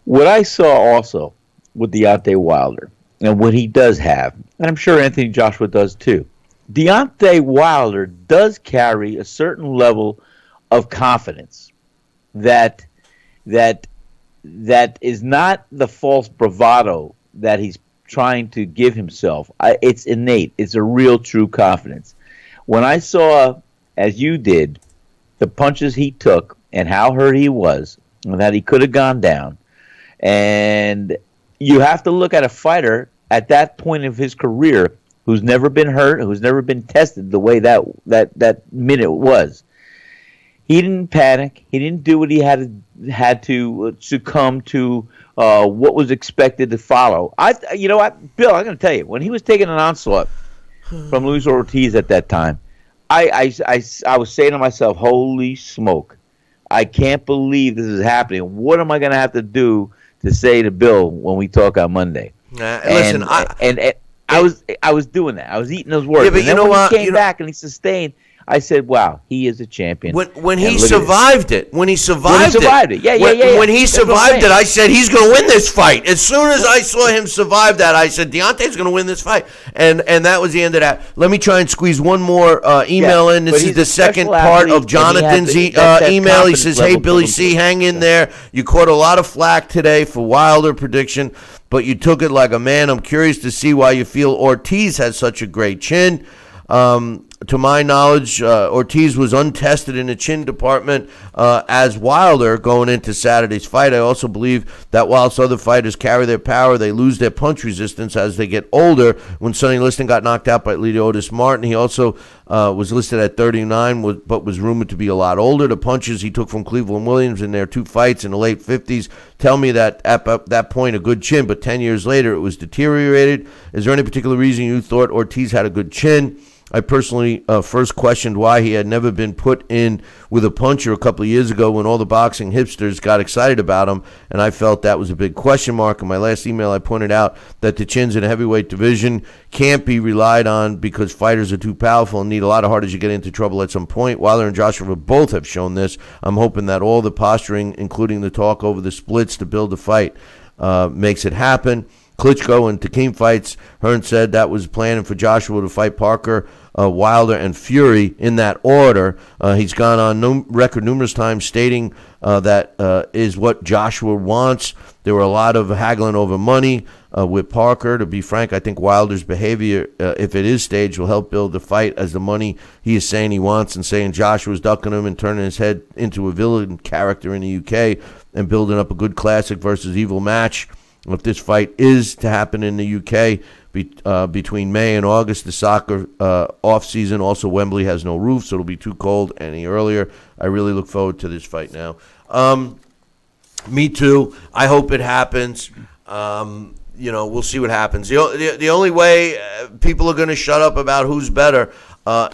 What I saw also with Deontay Wilder, and what he does have, and I'm sure Anthony Joshua does too, Deontay Wilder does carry a certain level of confidence that is not the false bravado that he's trying to give himself. It's innate. It's a real, true confidence. When I saw, as you did, the punches he took and how hurt he was, and that he could have gone down, and you have to look at a fighter at that point of his career who's never been hurt, who's never been tested the way that minute was. He didn't panic. He didn't do what he had to succumb to what was expected to follow. Bill, I'm going to tell you, when he was taking an onslaught from Luis Ortiz at that time, I was saying to myself, holy smoke, I can't believe this is happening. What am I going to have to do to say to Bill when we talk on Monday? Listen, I was doing that. I was eating those words. Yeah, but and then when he came back and he sustained, I said, wow, he is a champion. When he survived it. When he survived it. When he That's survived it, I said, he's going to win this fight. As soon as I saw him survive that, I said, Deontay's going to win this fight. And that was the end of that. Let me try and squeeze one more email in. This is the second part of Jonathan's email. He says, hey, Billy C., hang in there. You caught a lot of flack today for Wilder prediction, but you took it like a man. I'm curious to see why you feel Ortiz has such a great chin. To my knowledge, Ortiz was untested in the chin department as Wilder going into Saturday's fight. I also believe that whilst other fighters carry their power, they lose their punch resistance as they get older. When Sonny Liston got knocked out by Leo Otis Martin, he also was listed at 39, but was rumored to be a lot older. The punches he took from Cleveland Williams in their 2 fights in the late 50s tell me that at that point a good chin, but 10 years later it was deteriorated. Is there any particular reason you thought Ortiz had a good chin? I personally first questioned why he had never been put in with a puncher a couple of years ago when all the boxing hipsters got excited about him, and I felt that was a big question mark. In my last email, I pointed out that the chins in the heavyweight division can't be relied on because fighters are too powerful and need a lot of heart as you get into trouble at some point. Wilder and Joshua both have shown this. I'm hoping that all the posturing, including the talk over the splits to build the fight, makes it happen. Klitschko and Takim fights, Hearn said that was planning for Joshua to fight Parker, Wilder, and Fury in that order. He's gone on record numerous times stating that is what Joshua wants. There were a lot of haggling over money with Parker. To be frank, I think Wilder's behavior, if it is staged, will help build the fight as the money he is saying he wants and saying Joshua's ducking him and turning his head into a villain character in the UK and building up a good classic versus evil match. If this fight is to happen in the UK between May and August, the soccer off-season. Also, Wembley has no roof, so it'll be too cold any earlier. I really look forward to this fight now. Me too. I hope it happens. We'll see what happens. The only way people are going to shut up about who's better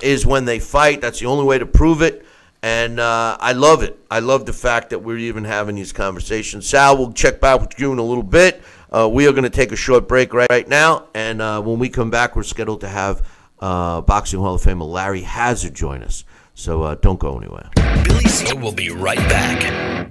is when they fight. That's the only way to prove it. And I love it. I love the fact that we're even having these conversations. Sal, we'll check back with you in a little bit. We are going to take a short break right now. And when we come back, we're scheduled to have Boxing Hall of Famer Larry Hazzard join us. So don't go anywhere. Billy C will be right back.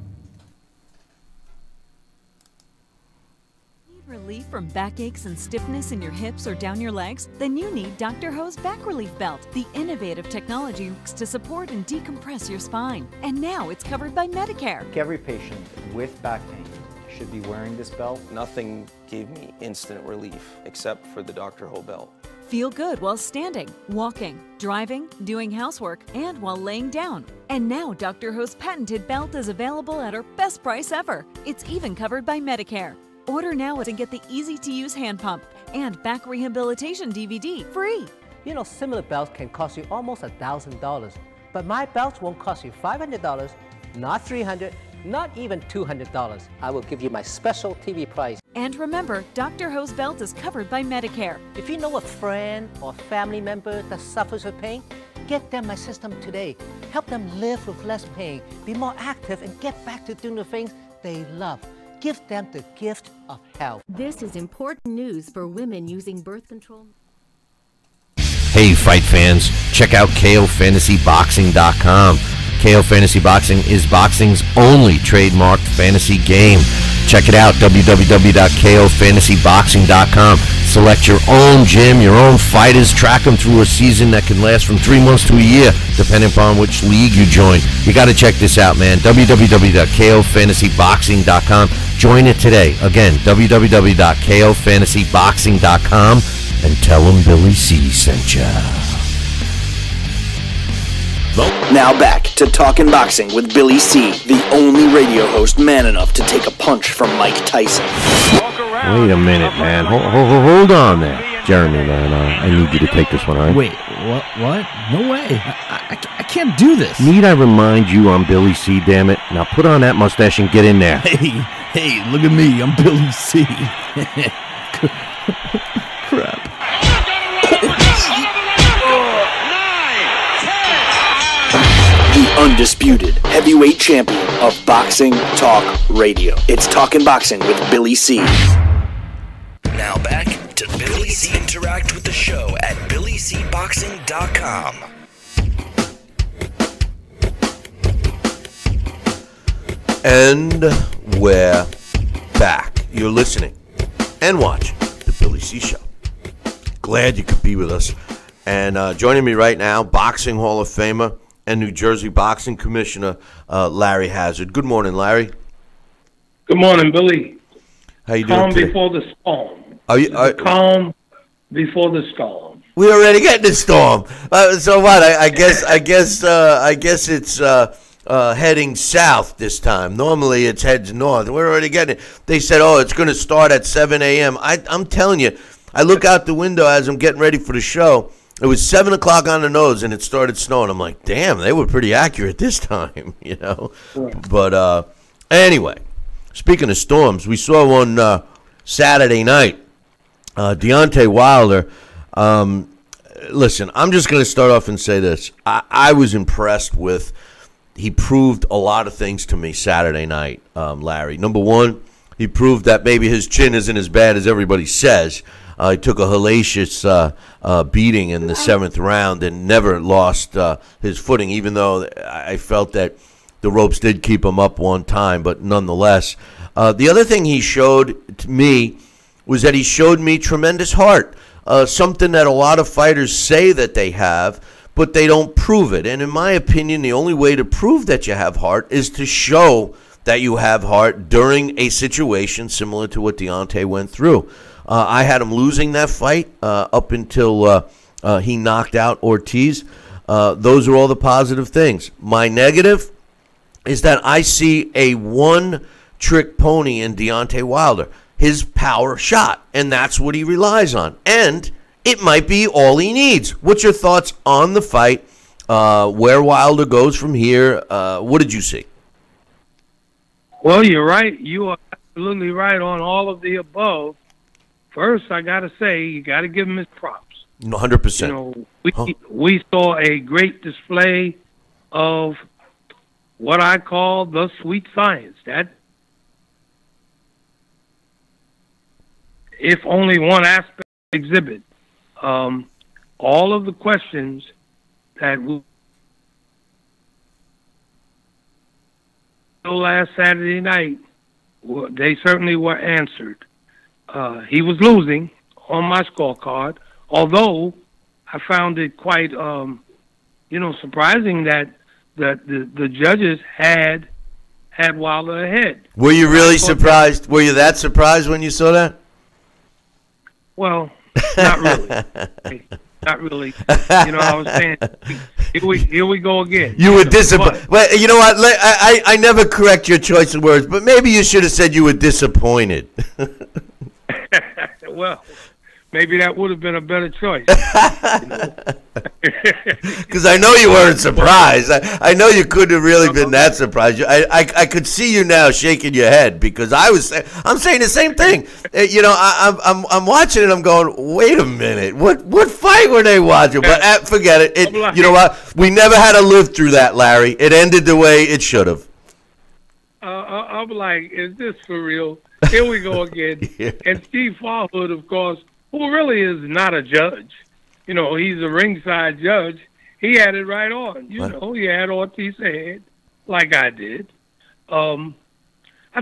Relief from backaches and stiffness in your hips or down your legs? Then you need Dr. Ho's Back Relief Belt, the innovative technology used to support and decompress your spine. And now it's covered by Medicare. Every patient with back pain should be wearing this belt. Nothing gave me instant relief except for the Dr. Ho belt. Feel good while standing, walking, driving, doing housework, and while laying down. And now Dr. Ho's patented belt is available at our best price ever. It's even covered by Medicare. Order now and get the easy-to-use hand pump and back rehabilitation DVD free. You know, similar belts can cost you almost $1,000, but my belts won't cost you $500, not $300, not even $200. I will give you my special TV price. And remember, Dr. Ho's belt is covered by Medicare. If you know a friend or family member that suffers with pain, get them my system today. Help them live with less pain, be more active, and get back to doing the things they love. Give them the gift of health. This is important news for women using birth control. Hey, fight fans, check out KOFantasyBoxing.com. KO Fantasy Boxing is boxing's only trademarked fantasy game. Check it out, www.KOFantasyBoxing.com. Select your own gym, your own fighters, track them through a season that can last from 3 months to a year, depending upon which league you join. You got to check this out, man. www.KOFantasyBoxing.com. Join it today. Again, www.KOFantasyBoxing.com, and tell them Billy C sent ya. Now back to Talkin' Boxing with Billy C, the only radio host man enough to take a punch from Mike Tyson. Wait a minute, man. Hold on there. Jeremy, man, I need you to take this one, all right? Wait, what? No way. I can't do this. Need I remind you I'm Billy C, damn it? Now put on that mustache and get in there. Hey, look at me. I'm Billy C. Crap. The undisputed heavyweight champion of Boxing Talk Radio. It's Talkin' Boxing with Billy C. Now back to Billy C. Interact with the show at BillyCBoxing.com. And we're back. You're listening and watching the Billy C Show. Glad you could be with us. And joining me right now, Boxing Hall of Famer and New Jersey Boxing Commissioner Larry Hazzard. Good morning, Larry. Good morning, Billy. How you doing Calm today? before the storm. Calm before the storm. We already getting the storm. So what? I guess it's heading south this time. Normally it heads north. We're already getting it. They said, it's going to start at 7 a.m. I'm telling you, I look out the window as I'm getting ready for the show. It was 7 o'clock on the nose, and it started snowing. I'm like, damn, they were pretty accurate this time, you know. Right. But anyway, speaking of storms, we saw one Saturday night. Deontay Wilder. Listen, I'm just going to start off and say this. I was impressed with. He proved a lot of things to me Saturday night, Larry. Number one, he proved that maybe his chin isn't as bad as everybody says. He took a hellacious beating in the 7th round and never lost his footing, even though I felt that the ropes did keep him up one time, but nonetheless. The other thing he showed to me was that he showed me tremendous heart, something that a lot of fighters say that they have, but they don't prove it. And in my opinion, the only way to prove that you have heart is to show that you have heart during a situation similar to what Deontay went through. I had him losing that fight up until he knocked out Ortiz. Those are all the positive things. My negative is that I see a one-trick pony in Deontay Wilder. his power shot, and that's what he relies on. And it might be all he needs. What's your thoughts on the fight? Where Wilder goes from here? What did you see? Well, you're right. You are absolutely right on all of the above. First, I got to say, you got to give him his props. 100%. You know, we saw a great display of what I call the sweet science. That, if only one aspect exhibit, all of the questions that we last Saturday night, they certainly were answered. He was losing on my scorecard, although I found it quite, surprising that the judges had Wilder ahead. Were you really surprised? Were you that surprised when you saw that? Well, not really. Not really. I was saying, here we go again. You were disappointed. Well, you know what? I never correct your choice of words, but maybe you should have said you were disappointed. Well, maybe that would have been a better choice. Because I know you weren't surprised. I know you couldn't have really been that surprised. I could see you now shaking your head because I'm saying the same thing. I'm watching it. I'm going, wait a minute. What fight were they watching? But forget it. You know what? We never had to live through that, Larry. It ended the way it should have. I'm like, is this for real? Here we go again. Yeah. And Steve Farhood, of course, who really is not a judge. He's a ringside judge. He had it right on. He had Ortiz ahead, like I did. I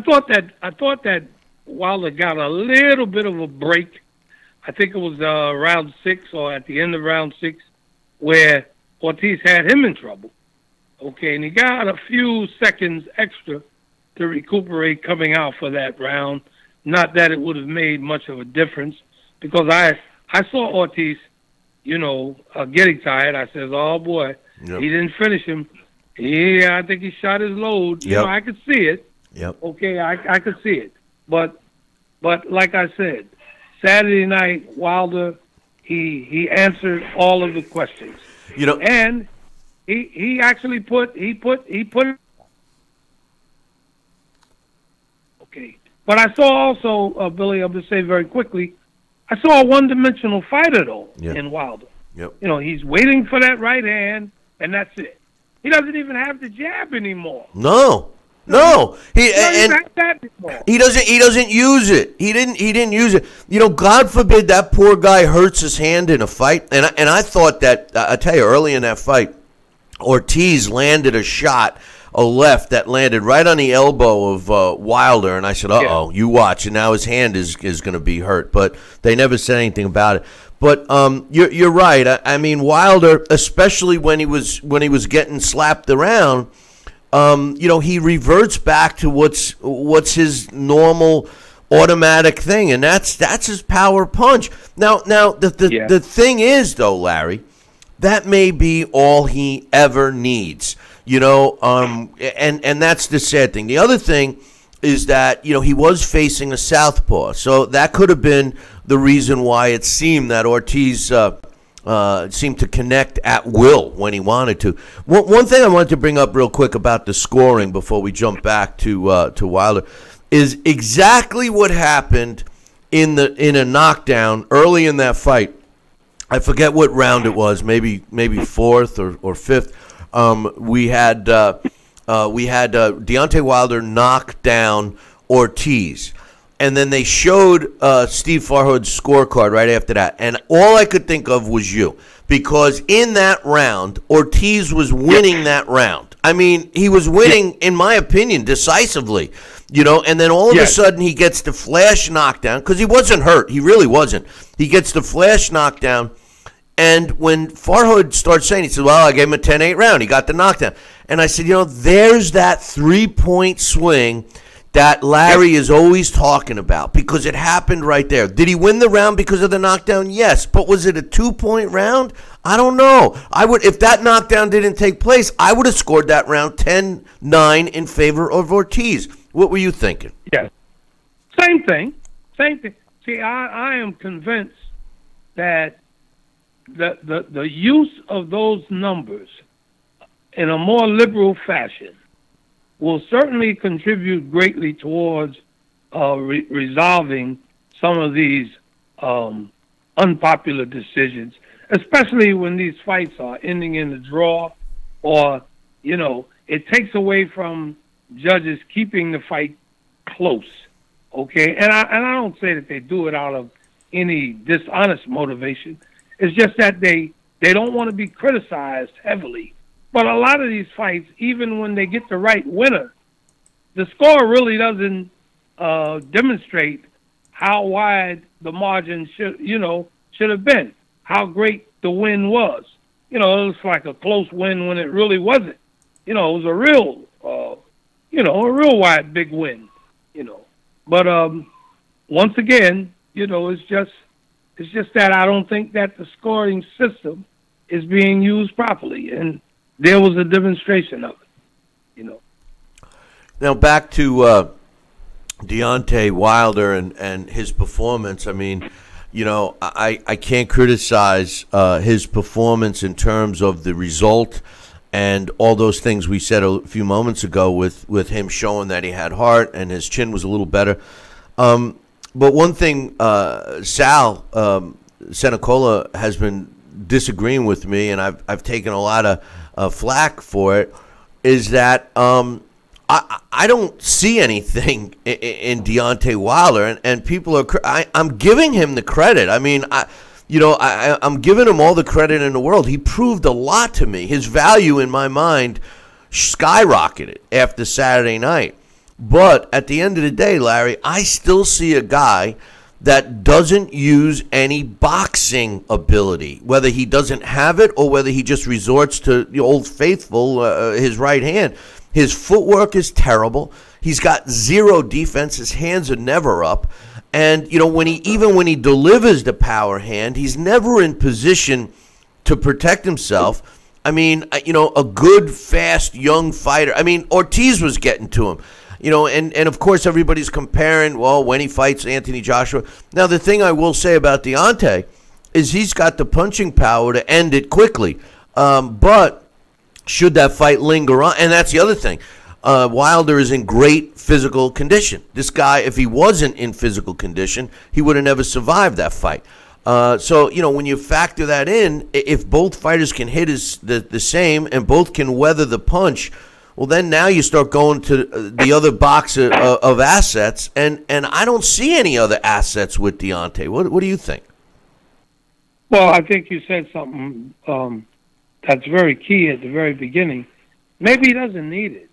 thought that Wilder got a little bit of a break. I think it was round 6 or at the end of round 6 where Ortiz had him in trouble. Okay, and he got a few seconds extra to recuperate coming out for that round. Not that it would have made much of a difference, because I saw Ortiz, getting tired. I said, oh, boy, Yep. He didn't finish him. Yeah, I think he shot his load. Yep. I could see it. Yep. Okay, I could see it. But like I said, Saturday night, Wilder, he answered all of the questions. And he actually put okay. But I saw also, Billy, I'm going to say very quickly, I saw a one-dimensional fighter, though, in Wilder. Yep. He's waiting for that right hand, and that's it. He doesn't even have the jab anymore. No. He doesn't use it. He didn't use it. God forbid that poor guy hurts his hand in a fight. And I thought that, I tell you, early in that fight, Ortiz landed a shot, a left that landed right on the elbow of Wilder, and I said, "Uh-oh, you watch." And now his hand is going to be hurt, but they never said anything about it. But you're right. I mean, Wilder, especially when he was getting slapped around, he reverts back to what's his normal automatic thing, and that's his power punch. Now the thing is, though, Larry, that may be all he ever needs. And that's the sad thing. The other thing is that, he was facing a southpaw. So that could have been the reason why it seemed that Ortiz seemed to connect at will when he wanted to. One thing I wanted to bring up real quick about the scoring before we jump back to Wilder is exactly what happened in a knockdown early in that fight. I forget what round it was, maybe fourth or fifth. We had Deontay Wilder knock down Ortiz, and then they showed Steve Farhood's scorecard right after that, and all I could think of was you, because in that round, Ortiz was winning that round. I mean, he was winning, in my opinion, decisively, and then all of a sudden he gets the flash knockdown, because he wasn't hurt. He really wasn't. He gets the flash knockdown. And when Farhood starts saying, he said, well, I gave him a 10-8 round. He got the knockdown. And I said, there's that 3-point swing that Larry is always talking about, because it happened right there. Did he win the round because of the knockdown? Yes. But was it a 2-point round? I don't know. If that knockdown didn't take place, I would have scored that round 10-9 in favor of Ortiz. What were you thinking? Yes. Same thing. Same thing. See, I am convinced that the use of those numbers in a more liberal fashion will certainly contribute greatly towards resolving some of these unpopular decisions, especially when these fights are ending in a draw, or, you know, it takes away from judges keeping the fight close. Okay, and I don't say that they do it out of any dishonest motivation. It's just that they don't want to be criticized heavily. But a lot of these fights, even when they get the right winner, the score really doesn't demonstrate how wide the margin should have been, how great the win was. You know, it was like a close win when it really wasn't. You know, it was a real wide big win. You know. But once again, you know, it's just that I don't think that the scoring system is being used properly, and there was a demonstration of it. You know. Now back to Deontay Wilder and his performance. I mean, you know, I can't criticize his performance in terms of the result and all those things we said a few moments ago with him showing that he had heart and his chin was a little better. But one thing Sal Senecola has been disagreeing with me, and I've taken a lot of flack for it, is that I don't see anything in Deontay Wilder, and people are. I'm giving him the credit. I mean, I'm giving him all the credit in the world. He proved a lot to me. His value in my mind skyrocketed after Saturday night. But at the end of the day, Larry, I still see a guy that doesn't use any boxing ability, whether he doesn't have it or whether he just resorts to the old faithful, his right hand. His footwork is terrible. He's got zero defense. His hands are never up. And, you know, when he delivers the power hand, he's never in position to protect himself. I mean, you know, a good, fast, young fighter. I mean, Ortiz was getting to him. You know, and of course everybody's comparing, well, when he fights Anthony Joshua. Now, the thing I will say about Deontay is he's got the punching power to end it quickly. But should that fight linger on? And that's the other thing. Wilder is in great physical condition. This guy, if he wasn't in physical condition, he would have never survived that fight. So, you know, when you factor that in, if both fighters can hit the same and both can weather the punch, well, then now you start going to the other box of assets, and I don't see any other assets with Deontay. What do you think? Well, I think you said something that's very key at the very beginning. Maybe he doesn't need it.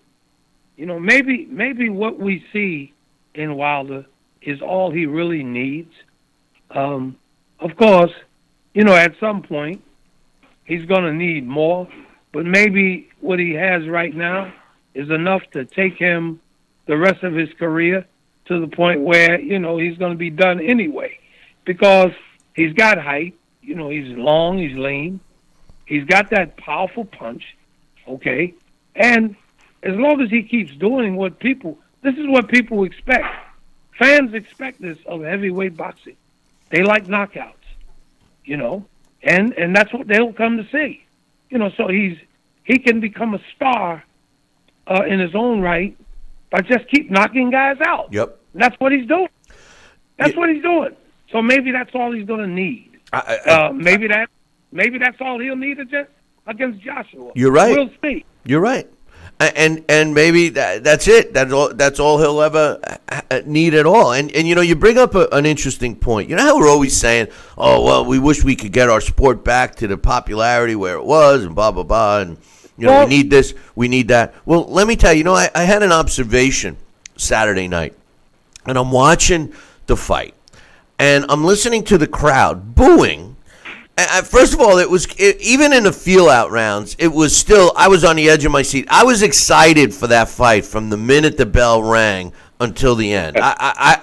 You know, maybe what we see in Wilder is all he really needs. Of course, you know, at some point he's going to need more, but maybe what he has right now is enough to take him the rest of his career to the point where, you know, he's going to be done anyway, because he's got height. You know, he's long, he's lean. He's got that powerful punch, okay? And as long as he keeps doing this is what people expect. Fans expect this of heavyweight boxing. They like knockouts, you know, and that's what they'll come to see. You know, so he can become a star in his own right by just keep knocking guys out. Yep. And that's what he's doing. What he's doing. So maybe that's all he's going to need. Maybe that's all he'll need against Joshua. You're right. We'll see. You're right. And maybe that's it. That's all he'll ever need at all. And you know, you bring up an interesting point. You know how we're always saying, oh, well, we wish we could get our sport back to the popularity where it was and blah, blah, blah. And, you know, we need this, we need that. Well, let me tell you, I had an observation Saturday night, and I'm watching the fight, and I'm listening to the crowd booing. First of all, even in the feel-out rounds, it was still, I was on the edge of my seat. I was excited for that fight from the minute the bell rang until the end.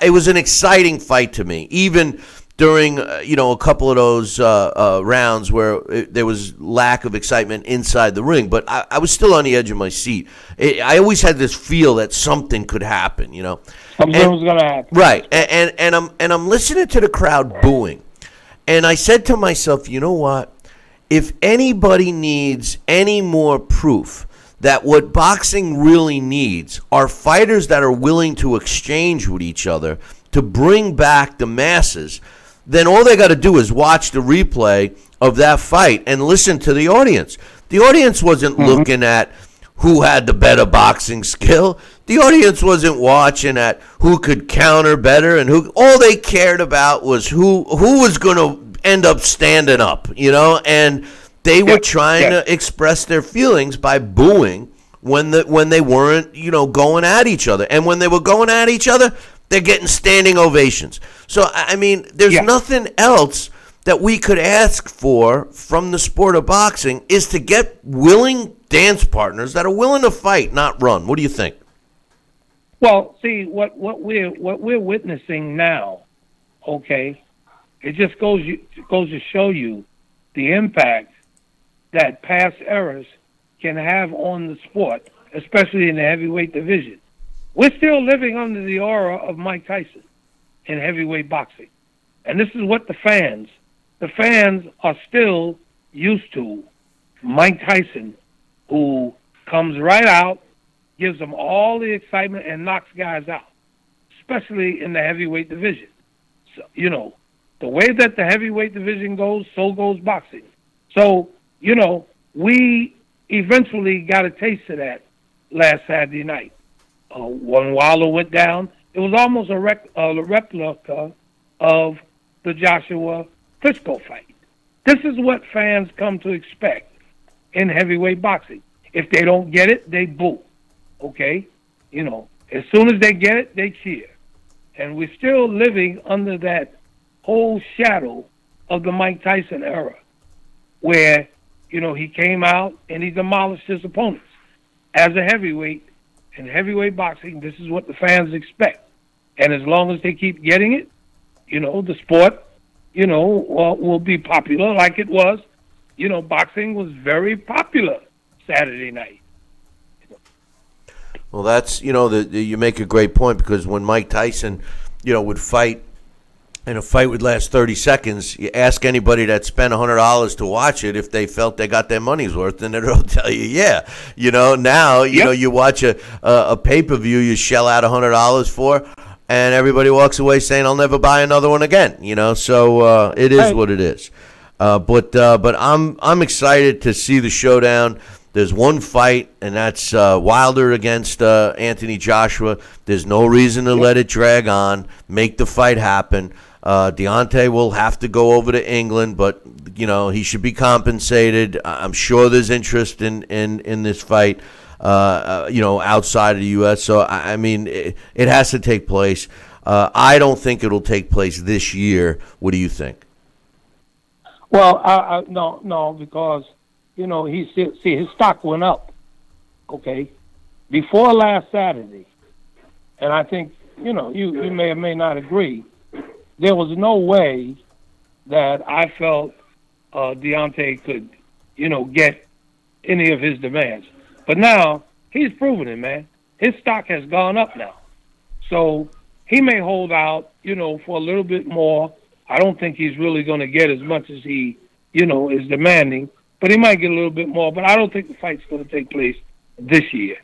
It was an exciting fight to me, even during a couple of those rounds where there was lack of excitement inside the ring, but I was still on the edge of my seat. I always had this feel that something could happen, Something was going to happen. Right, and I'm listening to the crowd booing, and I said to myself, you know what? If anybody needs any more proof that what boxing really needs are fighters that are willing to exchange with each other to bring back the masses, then all they got to do is watch the replay of that fight and listen to the audience. The audience wasn't looking at who had the better boxing skill. The audience wasn't watching at who could counter better, and who. All they cared about was who was going to end up standing up, and they were trying to express their feelings by booing when they weren't, going at each other. And when they were going at each other, they're getting standing ovations. So, I mean, there's nothing else that we could ask for from the sport of boxing is to get willing dance partners that are willing to fight, not run. What do you think? Well, see, what we're witnessing now, okay, it just goes to show you the impact that past eras can have on the sport, especially in the heavyweight division. We're still living under the aura of Mike Tyson in heavyweight boxing. And this is what the fans are still used to. Mike Tyson, who comes right out, gives them all the excitement and knocks guys out, especially in the heavyweight division. So, the way that the heavyweight division goes, so goes boxing. So, we eventually got a taste of that last Saturday night. When Wilder went down, it was almost a replica of the Joshua Klitschko fight. This is what fans come to expect in heavyweight boxing. If they don't get it, they boo. Okay? As soon as they get it, they cheer. And we're still living under that whole shadow of the Mike Tyson era where, he came out and he demolished his opponents. As a heavyweight, in heavyweight boxing, this is what the fans expect. And as long as they keep getting it, the sport, will be popular like it was. Boxing was very popular Saturday night. Well, that's, you make a great point, because when Mike Tyson, would fight, and a fight would last 30 seconds, you ask anybody that spent $100 to watch it if they felt they got their money's worth, and they'll tell you, yeah. Now, you watch a pay-per-view you shell out $100 for, and everybody walks away saying, I'll never buy another one again, so it is what it is. But I'm excited to see the showdown. There's one fight, and that's Wilder against Anthony Joshua. There's no reason to let it drag on. Make the fight happen. Deontay will have to go over to England, but he should be compensated. I'm sure there's interest in this fight, outside of the U.S. So I mean, it has to take place. I don't think it'll take place this year. What do you think? Well, no, because his stock went up. Okay, before last Saturday, and I think you may or may not agree. There was no way that I felt Deontay could, get any of his demands. But now he's proven it, man. His stock has gone up now, so he may hold out, for a little bit more. I don't think he's really going to get as much as he, is demanding, but he might get a little bit more. But I don't think the fight's going to take place this year.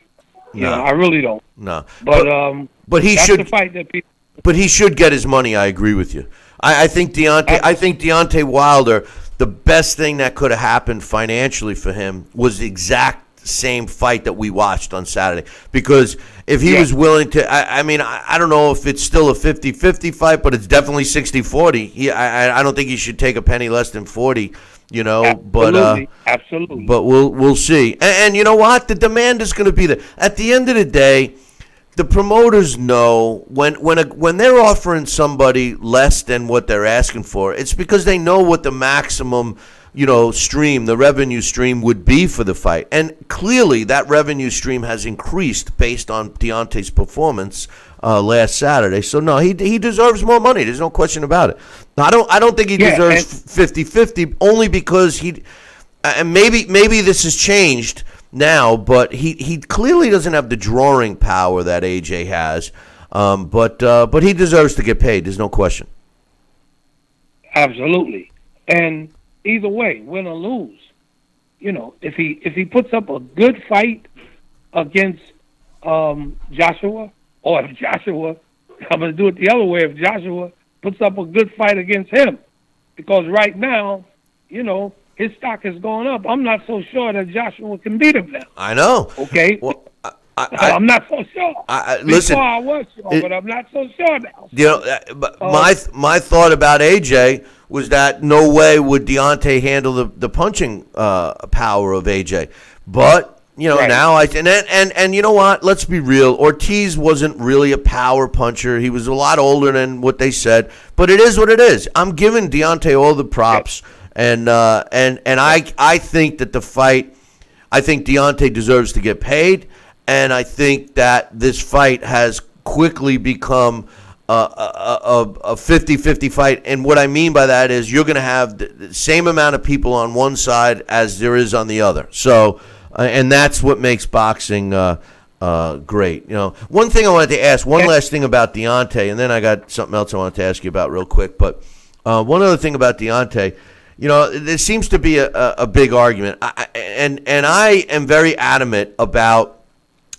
No, I really don't. No, but he that's should. The fight that people. But he should get his money. I agree with you. I think Deontay Wilder, the best thing that could have happened financially for him was the exact same fight that we watched on Saturday. Because if he was willing to, I don't know if it's still a 50-50 fight, but it's definitely 60-40. I don't think he should take a penny less than 40. Absolutely. But we'll see. And you know what? The demand is going to be there. At the end of the day, the promoters know when they're offering somebody less than what they're asking for, it's because they know what the maximum stream, the revenue stream would be for the fight. And clearly that revenue stream has increased based on Deontay's performance last Saturday. So no, he deserves more money. There's no question about it. I don't think he deserves 50-50 only because and maybe this has changed now, but he clearly doesn't have the drawing power that AJ has. But he deserves to get paid. There's no question. Absolutely. And either way, win or lose, if he puts up a good fight against Joshua, or if Joshua, I'm going to do it the other way, if Joshua puts up a good fight against him, because right now, his stock has gone up. I'm not so sure that Joshua can beat him now. I know. Okay? Well, I'm not so sure. Listen, before I was sure, but I'm not so sure now. My thought about AJ was that no way would Deontay handle the punching power of AJ. But now and you know what? Let's be real. Ortiz wasn't really a power puncher. He was a lot older than what they said. But it is what it is. I'm giving Deontay all the props, and I think that the fight. I think Deontay deserves to get paid. And I think that this fight has quickly become a 50-50 fight. And what I mean by that is you're going to have the same amount of people on one side as there is on the other. So, and that's what makes boxing great. One thing I wanted to ask, one last thing about Deontay, and then I got something else I wanted to ask you about real quick. But one other thing about Deontay, there seems to be a big argument. And I am very adamant about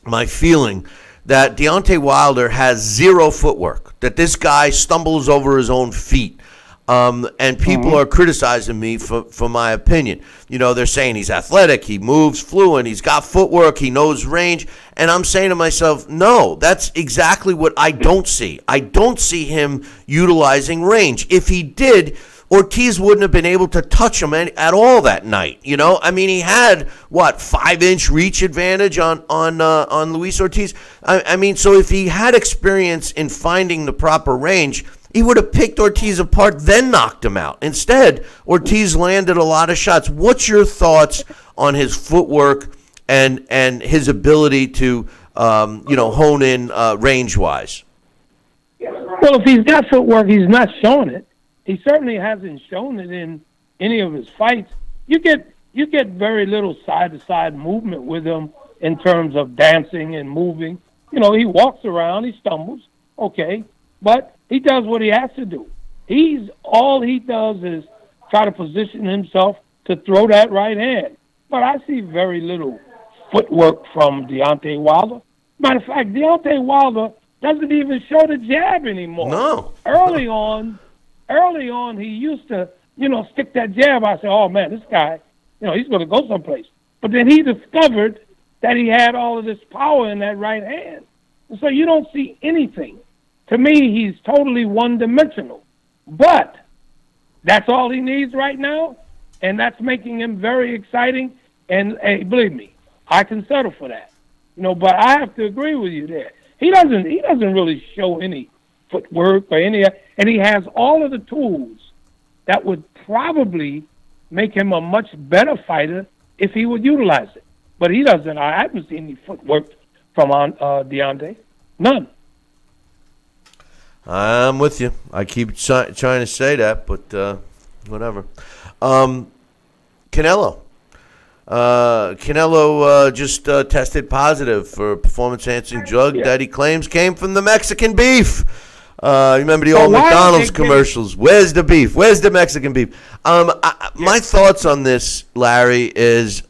my feeling that Deontay Wilder has zero footwork, that this guy stumbles over his own feet. And people are criticizing me for my opinion. They're saying he's athletic, he moves fluent, he's got footwork, he knows range. And I'm saying to myself, no, that's exactly what I don't see. I don't see him utilizing range. If he did, Ortiz wouldn't have been able to touch him at all that night. I mean, he had 5-inch reach advantage on Luis Ortiz. I mean, so if he had experience in finding the proper range, he would have picked Ortiz apart, then knocked him out. Instead, Ortiz landed a lot of shots. What's your thoughts on his footwork and his ability to hone in range wise? Well, if he's got footwork, he's not showing it. He certainly hasn't shown it in any of his fights. You get very little side-to-side movement with him in terms of dancing and moving. He walks around, he stumbles, okay, but he does what he has to do. All he does is try to position himself to throw that right hand. But I see very little footwork from Deontay Wilder. Matter of fact, Deontay Wilder doesn't even show the jab anymore. No. Early on, he used to, stick that jab. I said, oh, man, this guy, he's going to go someplace. But then he discovered that he had all of this power in that right hand. And so you don't see anything. To me, he's totally one-dimensional. But that's all he needs right now, and that's making him very exciting. And hey, believe me, I can settle for that. But I have to agree with you there. He doesn't really show any footwork or any, and he has all of the tools that would probably make him a much better fighter if he would utilize it. But he doesn't. I haven't seen any footwork from Deontay. None. I'm with you. I keep trying to say that, but whatever. Canelo. Canelo just tested positive for a performance-enhancing drug that he claims came from the Mexican beef. You remember the old McDonald's commercials? Where's the beef? Where's the Mexican beef? My thoughts on this, Larry, is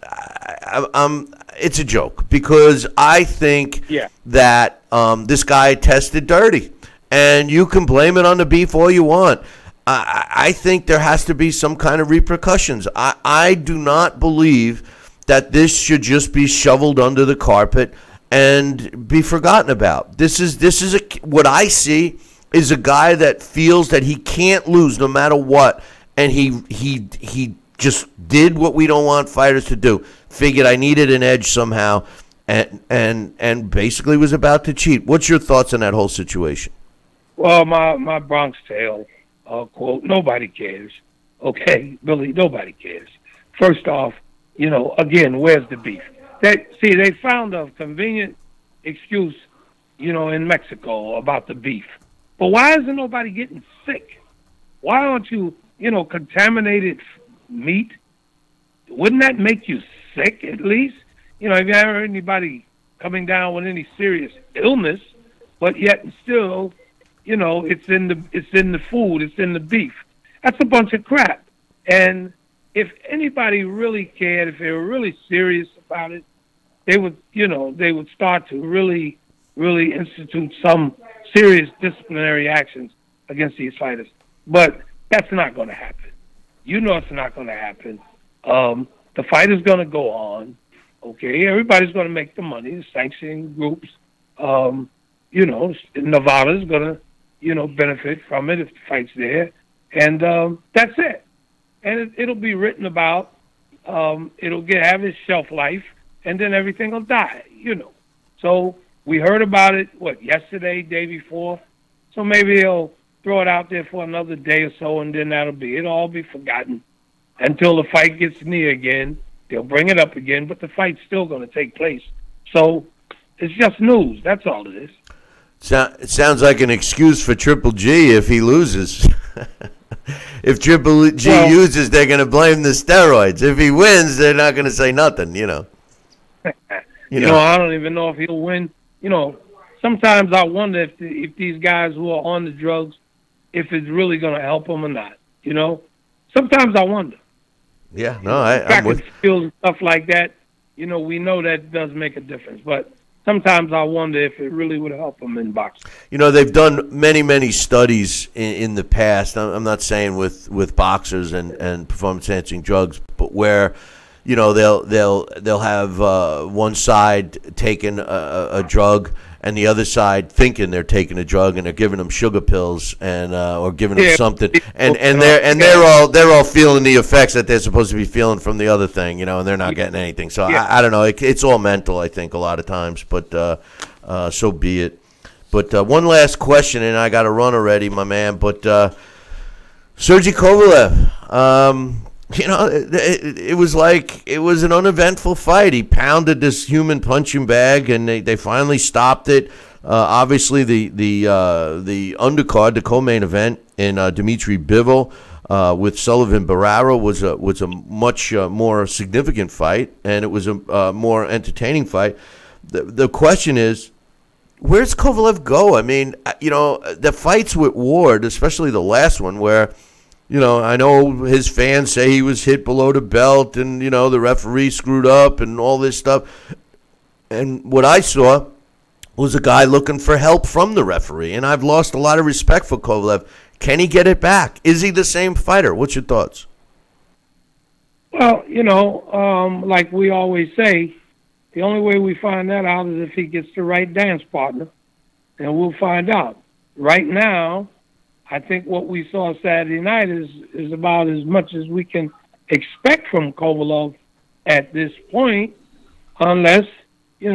it's a joke because I think that this guy tested dirty, and you can blame it on the beef all you want. I think there has to be some kind of repercussions. I do not believe that this should just be shoveled under the carpet and be forgotten about. This is what I see is a guy that feels that he can't lose no matter what, and he just did what we don't want fighters to do. Figured I needed an edge somehow, and basically was about to cheat. What's your thoughts on that whole situation? Well, my Bronx Tale quote: "Nobody cares." Okay, Billy, nobody cares. First off, again, where's the beef? They found a convenient excuse, in Mexico about the beef. But why isn't nobody getting sick? Why aren't you, contaminated meat? Wouldn't that make you sick at least? Have you ever heard anybody coming down with any serious illness, but yet still, it's in the food, it's in the beef. That's a bunch of crap. And if anybody really cared, if they were really serious about it, they would start to really, really institute some serious disciplinary actions against these fighters. But that's not going to happen. It's not going to happen. The fight is going to go on. Okay, everybody's going to make the money. The sanctioning groups, Nevada's going to, benefit from it if the fight's there, and that's it. And it'll be written about. It'll have its shelf life, and then everything will die. So we heard about it yesterday, day before. So maybe they'll throw it out there for another day or so, and then it'll all be forgotten until the fight gets near again. They'll bring it up again, but the fight's still going to take place. So it's just news. That's all it is. It sounds like an excuse for Triple G if he loses. If Triple G loses, they're going to blame the steroids. If he wins, they're not going to say nothing, I don't even know if he'll win. Sometimes I wonder if these guys who are on the drugs, if it's really going to help them or not. Sometimes I wonder. Yeah, no, I'm with field and stuff like that. We know that does make a difference, but sometimes I wonder if it really would help them in boxing. They've done many, many studies in the past. I'm not saying with boxers and performance-enhancing drugs, but where they'll have one side taking a drug and the other side thinking they're taking a drug, and they're giving them sugar pills and or giving them something, and they're all feeling the effects that they're supposed to be feeling from the other thing, and they're not getting anything. So I don't know. It's all mental, I think, a lot of times, but so be it. But one last question, and I got to run already, my man. But Sergey Kovalev. It was like it was an uneventful fight. He pounded this human punching bag, and they finally stopped it. Obviously, the undercard, the co-main event in Dimitri Bivol with Sullivan Barrera was a much more significant fight, and it was a more entertaining fight. The question is, where's Kovalev go? I mean, the fights with Ward, especially the last one, where I know his fans say he was hit below the belt and, the referee screwed up and all this stuff. And what I saw was a guy looking for help from the referee. And I've lost a lot of respect for Kovalev. Can he get it back? Is he the same fighter? What's your thoughts? Well, like we always say, the only way we find that out is if he gets the right dance partner. And we'll find out. Right now, I think what we saw Saturday night is about as much as we can expect from Kovalev at this point, unless they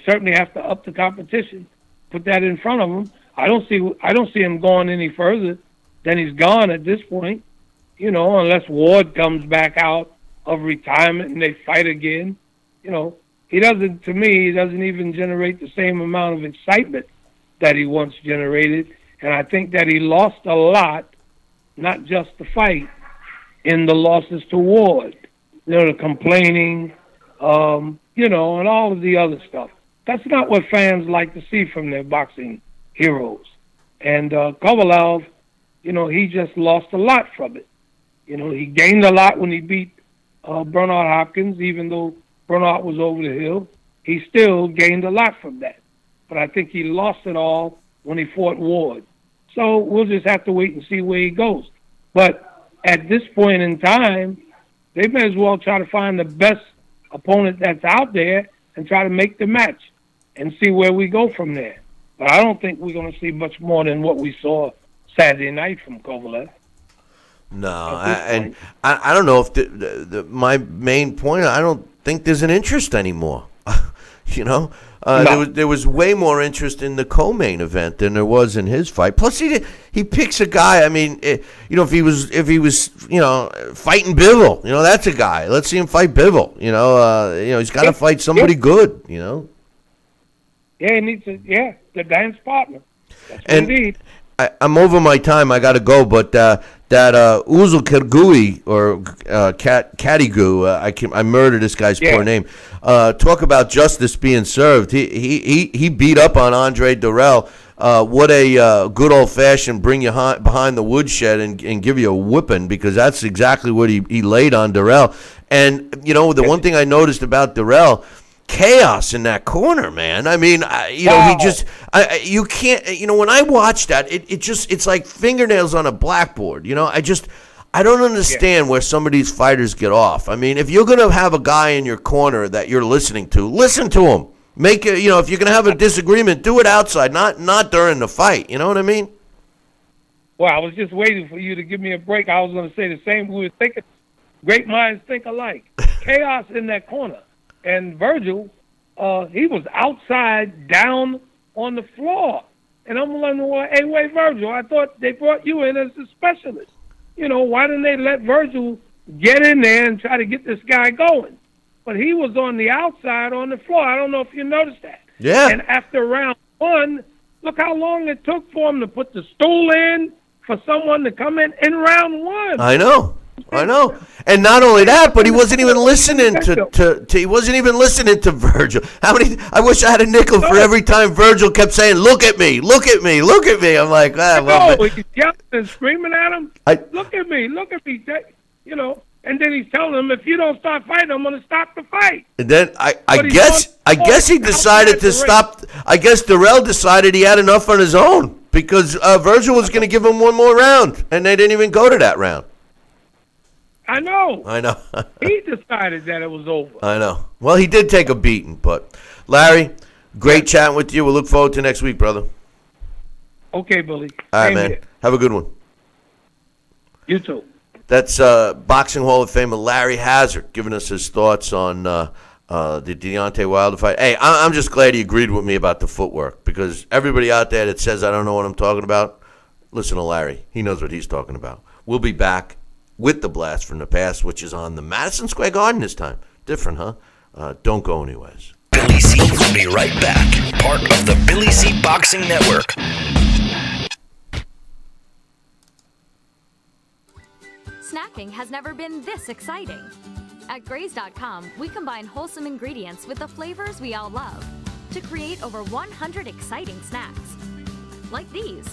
certainly have to up the competition, put that in front of him. I don't see him going any further than he's gone at this point, unless Ward comes back out of retirement and they fight again. He doesn't even generate the same amount of excitement that he once generated, and I think that he lost a lot, not just the fight, in the losses to Ward, the complaining, and all of the other stuff. That's not what fans like to see from their boxing heroes. And Kovalev, he just lost a lot from it. He gained a lot when he beat Bernard Hopkins, even though Bernard was over the hill. He still gained a lot from that. But I think he lost it all when he fought Ward. So we'll just have to wait and see where he goes. But at this point in time, they may as well try to find the best opponent that's out there and try to make the match and see where we go from there. But I don't think we're going to see much more than what we saw Saturday night from Kovalev. No, I don't know if my main point, I don't think there's an interest anymore. No. There was way more interest in the co-main event than there was in his fight. Plus, he picks a guy. I mean, if he was fighting Bivol, that's a guy. Let's see him fight Bivol. He's got to fight somebody good. Yeah, he needs to. Yeah, the dance partner. That's indeed. I'm over my time. I got to go, but that Uzul Kergui or Katigu, I murdered this guy's poor name. Talk about justice being served. He beat up on Andre Durrell. What a good old fashioned bring you behind the woodshed and give you a whipping, because that's exactly what he laid on Durrell. And the one thing I noticed about Durrell, chaos in that corner, man. I mean, he just, you can't, when I watch that, it's like fingernails on a blackboard. I don't understand where some of these fighters get off. I mean, if you're going to have a guy in your corner that you're listening to, listen to him. Make it, if you're going to have a disagreement, do it outside, not during the fight. You know what I mean? Well, I was just waiting for you to give me a break. I was going to say the same. We were thinking, great minds think alike. Chaos in that corner. And Virgil, he was outside down on the floor. And I'm wondering, well, hey, wait, Virgil, I thought they brought you in as a specialist. Why didn't they let Virgil get in there and try to get this guy going? But he was on the outside on the floor. I don't know if you noticed that. Yeah. And after round one, look how long it took for him to put the stool in for someone to come in round one. I know. And not only that, but he wasn't even listening to Virgil. I wish I had a nickel for every time Virgil kept saying, "Look at me, look at me, look at me." I'm like, he's yelling and screaming at him. Look at me. And then he's telling him, if you don't start fighting, I'm going to stop the fight. And then I guess he decided to stop. I guess Durrell decided he had enough on his own, because Virgil was going to give him one more round, and they didn't even go to that round. I know. He decided that it was over. I know. Well, he did take a beating, but Larry, great chatting with you. We'll look forward to next week, brother. Okay, Billy. All right, man. Here. Have a good one. You too. That's Boxing Hall of Famer Larry Hazzard giving us his thoughts on the Deontay Wilder fight. Hey, I'm just glad he agreed with me about the footwork, because everybody out there that says I don't know what I'm talking about, listen to Larry. He knows what he's talking about. We'll be back with the Blast from the Past, which is on the Madison Square Garden this time. Different, huh? Don't go anyways. Billy C will be right back. Part of the Billy C Boxing Network. Snacking has never been this exciting. At Graze.com, we combine wholesome ingredients with the flavors we all love to create over 100 exciting snacks. Like these.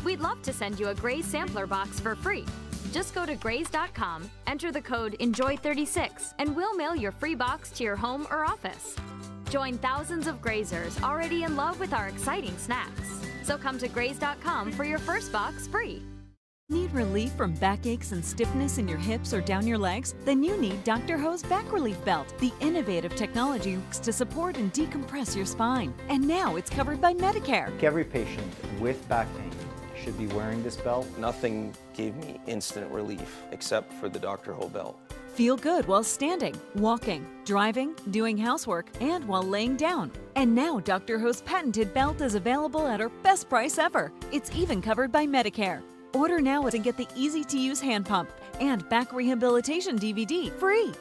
We'd love to send you a Graze sampler box for free. Just go to Graze.com, enter the code ENJOY36, and we'll mail your free box to your home or office. Join thousands of Grazers already in love with our exciting snacks. So come to Graze.com for your first box free. Need relief from backaches and stiffness in your hips or down your legs? Then you need Dr. Ho's Back Relief Belt. The innovative technology works to support and decompress your spine. And now it's covered by Medicare. Every patient with back pain should be wearing this belt. Nothing gave me instant relief except for the Dr. Ho belt. Feel good while standing, walking, driving, doing housework, and while laying down. And now Dr. Ho's patented belt is available at our best price ever. It's even covered by Medicare. Order now and get the easy-to-use hand pump and back rehabilitation DVD free.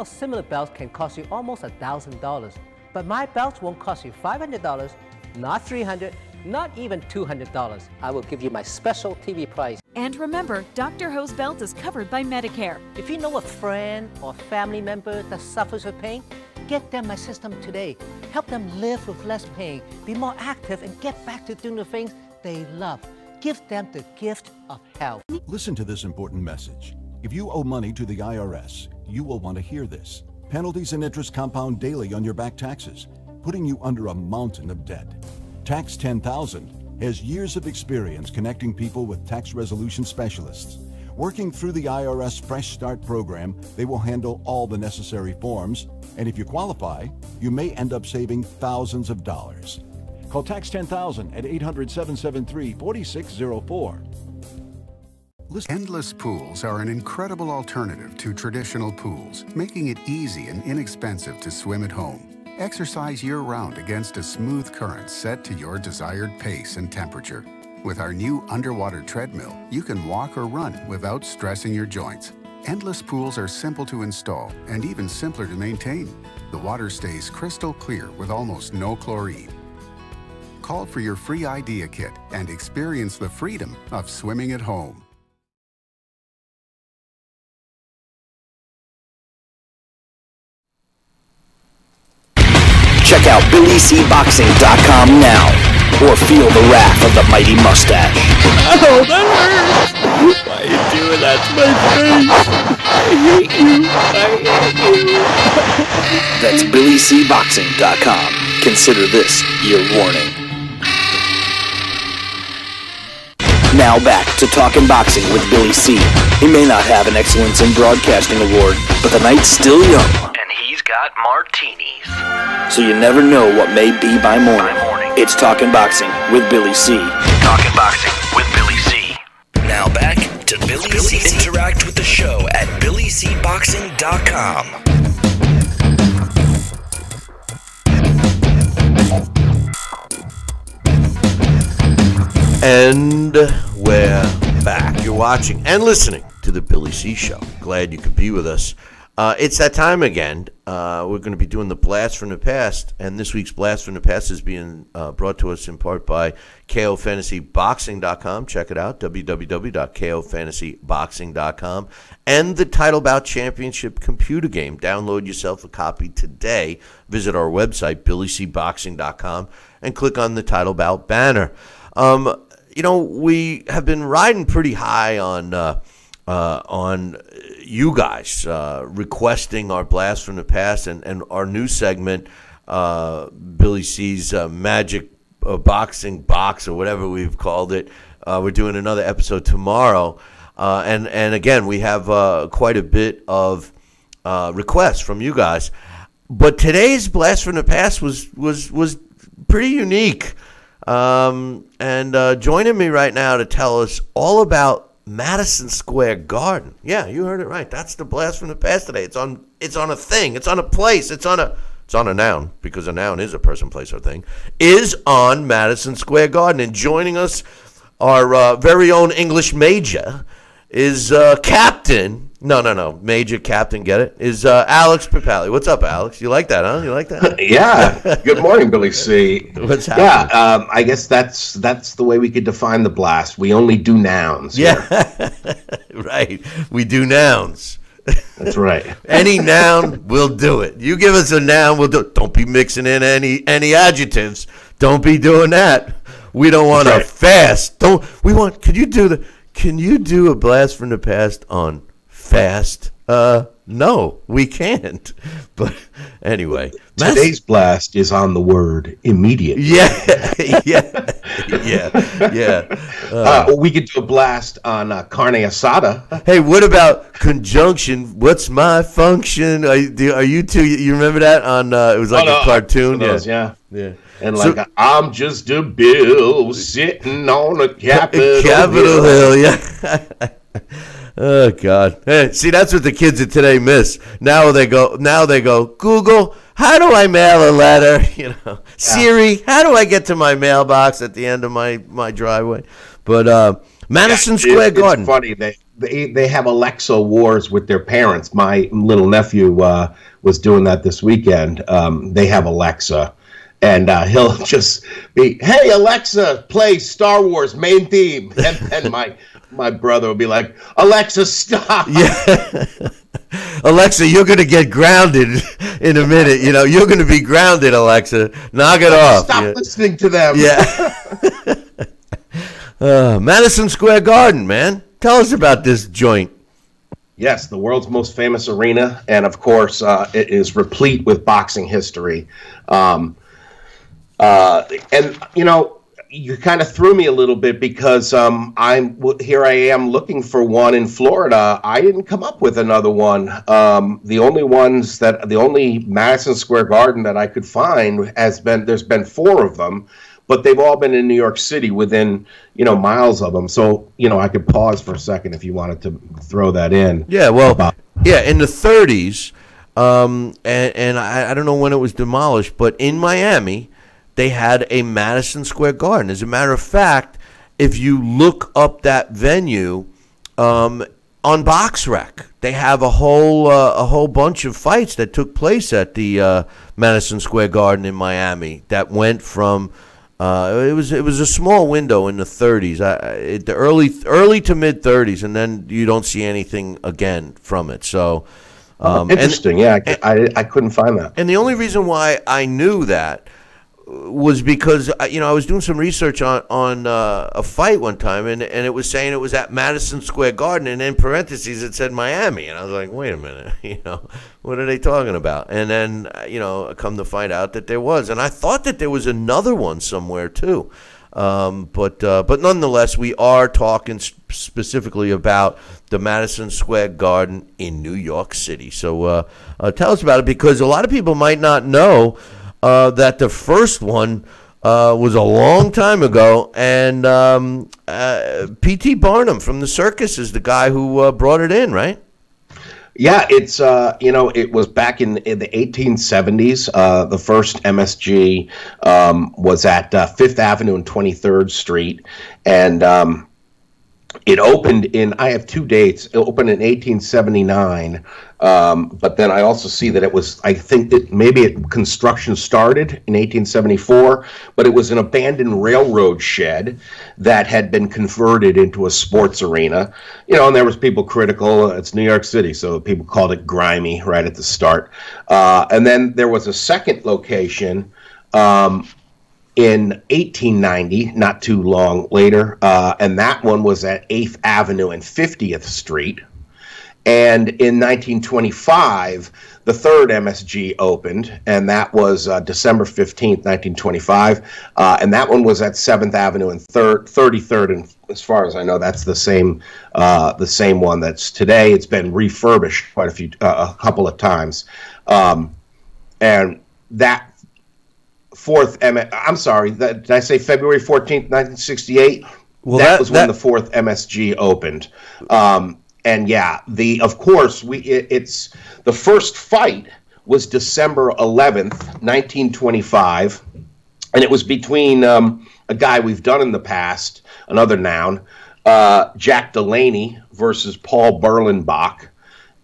Similar belts can cost you almost $1,000, but my belts won't cost you $500, not $300, not even $200. I will give you my special TV price. And remember, Dr. Ho's belt is covered by Medicare. If you know a friend or family member that suffers with pain, get them my system today. Help them live with less pain, be more active, and get back to doing the things they love. Give them the gift of health. Listen to this important message. If you owe money to the IRS, you will want to hear this. Penalties and interest compound daily on your back taxes, putting you under a mountain of debt. Tax 10,000 has years of experience connecting people with tax resolution specialists. Working through the IRS Fresh Start program, they will handle all the necessary forms, and if you qualify, you may end up saving thousands of dollars. Call Tax 10,000 at 800-773-4604. Endless pools are an incredible alternative to traditional pools, making it easy and inexpensive to swim at home. Exercise year-round against a smooth current set to your desired pace and temperature. With our new underwater treadmill, you can walk or run without stressing your joints. Endless pools are simple to install and even simpler to maintain. The water stays crystal clear with almost no chlorine. Call for your free idea kit and experience the freedom of swimming at home. Check out BillyCBoxing.com now, or feel the wrath of the mighty mustache. Oh, that hurts! Why are you doing that to my face? I hate you. That's BillyCBoxing.com. Consider this your warning. Now back to Talkin' Boxing with Billy C. He may not have an Excellence in Broadcasting award, but the night's still young. And he's got martinis. So you never know what may be by morning. It's Talkin' Boxing with Billy C. Talkin' Boxing with Billy C. Now back to Billy C. Interact with the show at BillyCBoxing.com. And we're back. You're watching and listening to the Billy C. Show. Glad you could be with us. It's that time again. We're going to be doing the Blast from the Past, and this week's Blast from the Past is being brought to us in part by KOFantasyBoxing.com. Check it out, www.KOFantasyBoxing.com. And the Title Bout Championship computer game. Download yourself a copy today. Visit our website, BillyCBoxing.com, and click on the Title Bout banner. You know, we have been riding pretty high on you guys requesting our Blast from the Past and our new segment, Billy C's Magic Boxing Box, or whatever we've called it. We're doing another episode tomorrow, and again, we have quite a bit of requests from you guys. But today's Blast from the Past was pretty unique. And joining me right now to tell us all about Madison Square Garden. Yeah, you heard it right. That's the Blast from the Past today. It's on a thing. It's on a place. It's on a noun, because a noun is a person, place, or thing. Is on Madison Square Garden. And joining us, our very own English major, is Captain. No. Major, Captain, get it? Is Alex Papali. What's up, Alex? You like that, huh? You like that? Yeah. Good morning, Billy C. What's happening? Yeah, I guess that's the way we could define the Blast. We only do nouns. Yeah, right. We do nouns. That's right. Any noun, we'll do it. You give us a noun, we'll do it. Don't be mixing in any adjectives. Don't be doing that. We don't want to fast. Can you do a Blast from the Past on fast? No, we can't. But anyway, today's blast is on the word immediate. Yeah. We could do a blast on carne asada. Hey, what about conjunction? What's my function? Are you two? You remember that on? It was like a cartoon. Yeah. And I'm just a bill sitting on a Capitol Hill. Yeah. Oh God! Hey, see, that's what the kids of today miss. Now they go. Google, how do I mail a letter? Siri, how do I get to my mailbox at the end of my driveway? But Madison Square Garden. It's funny. They have Alexa wars with their parents. My little nephew was doing that this weekend. They have Alexa. And he'll just be, hey, Alexa, play Star Wars main theme. And my brother will be like, Alexa, stop. Yeah. Alexa, you're going to get grounded in a minute. You're going to be grounded, Alexa. Knock it off. Stop listening to them. Yeah. Madison Square Garden, man. Tell us about this joint. Yes, the world's most famous arena. And, of course, it is replete with boxing history. You kind of threw me a little bit because here I am looking for one in Florida. I didn't come up with another one. The only Madison Square Garden that I could find there's been 4 of them, but they've all been in New York City within, miles of them. So, I could pause for a second if you wanted to throw that in. Yeah, well, in the 30s, and I don't know when it was demolished, but in Miami, they had a Madison Square Garden. As a matter of fact, if you look up that venue on BoxRec, they have a whole bunch of fights that took place at the Madison Square Garden in Miami that went from it was a small window in the 30s, the early to mid 30s, and then you don't see anything again from it. So interesting. I couldn't find that. And the only reason why I knew that was because I was doing some research on a fight one time, and it was saying it was at Madison Square Garden, and in parentheses it said Miami, and I was like, wait a minute, what are they talking about? And then come to find out that there was, and I thought that there was another one somewhere too, but nonetheless, we are talking specifically about the Madison Square Garden in New York City. So tell us about it, because a lot of people might not know that the first one was a long time ago, and P.T. Barnum from the circus is the guy who brought it in, right? Yeah, it's it was back in the 1870s. The first MSG was at 5th Avenue and 23rd Street, and it opened in, I have two dates. It opened in 1879, but then I also see that it was, I think that maybe construction started in 1874, but it was an abandoned railroad shed that had been converted into a sports arena. And there was people critical. It's New York City, so people called it grimy right at the start. And then there was a second location in 1890, not too long later, and that one was at 8th Avenue and 50th Street. And in 1925, the third MSG opened, and that was December 15th, 1925, and that one was at 7th Avenue and 33rd, and as far as I know, that's the same one that's today. It's been refurbished quite a couple of times, and that fourth I'm sorry, did I say February 14th, 1968? Well, that was when the fourth MSG opened. And yeah, of course, it's the first fight was December 11th, 1925, and it was between a guy we've done in the past, another noun, Jack Delaney versus Paul Berlenbach,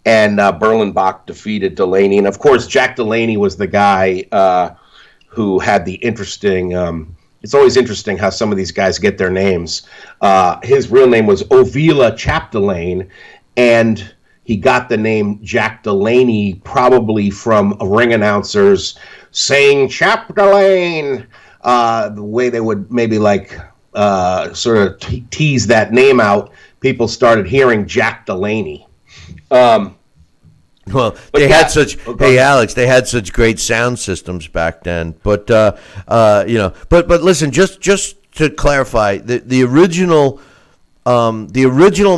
and Berlenbach defeated Delaney, and of course, Jack Delaney was the guy who had the interesting, it's always interesting how some of these guys get their names. His real name was Ovila Chapdelaine, and he got the name Jack Delaney probably from ring announcers saying Chapdelaine, the way they would maybe sort of tease that name out. People started hearing Jack Delaney. Well, they had such. Hey, Alex, they had such great sound systems back then. But but listen, just to clarify, the original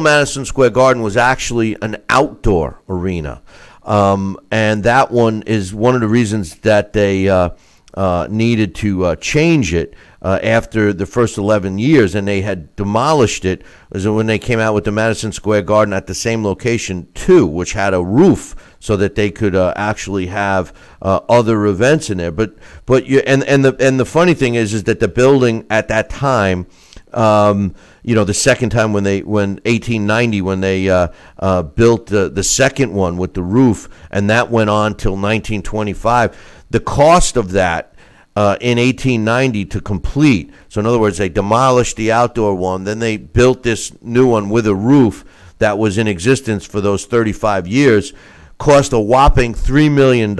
Madison Square Garden was actually an outdoor arena, and that one is one of the reasons that they needed to change it after the first 11 years, and they had demolished it. Was when they came out with the Madison Square Garden at the same location too, which had a roof so that they could actually have other events in there. But the funny thing is that the building at that time, the second time when 1890 when they built the second one with the roof, and that went on till 1925. The cost of that in 1890 to complete. So in other words, they demolished the outdoor one, then they built this new one with a roof that was in existence for those 35 years, cost a whopping $3 million.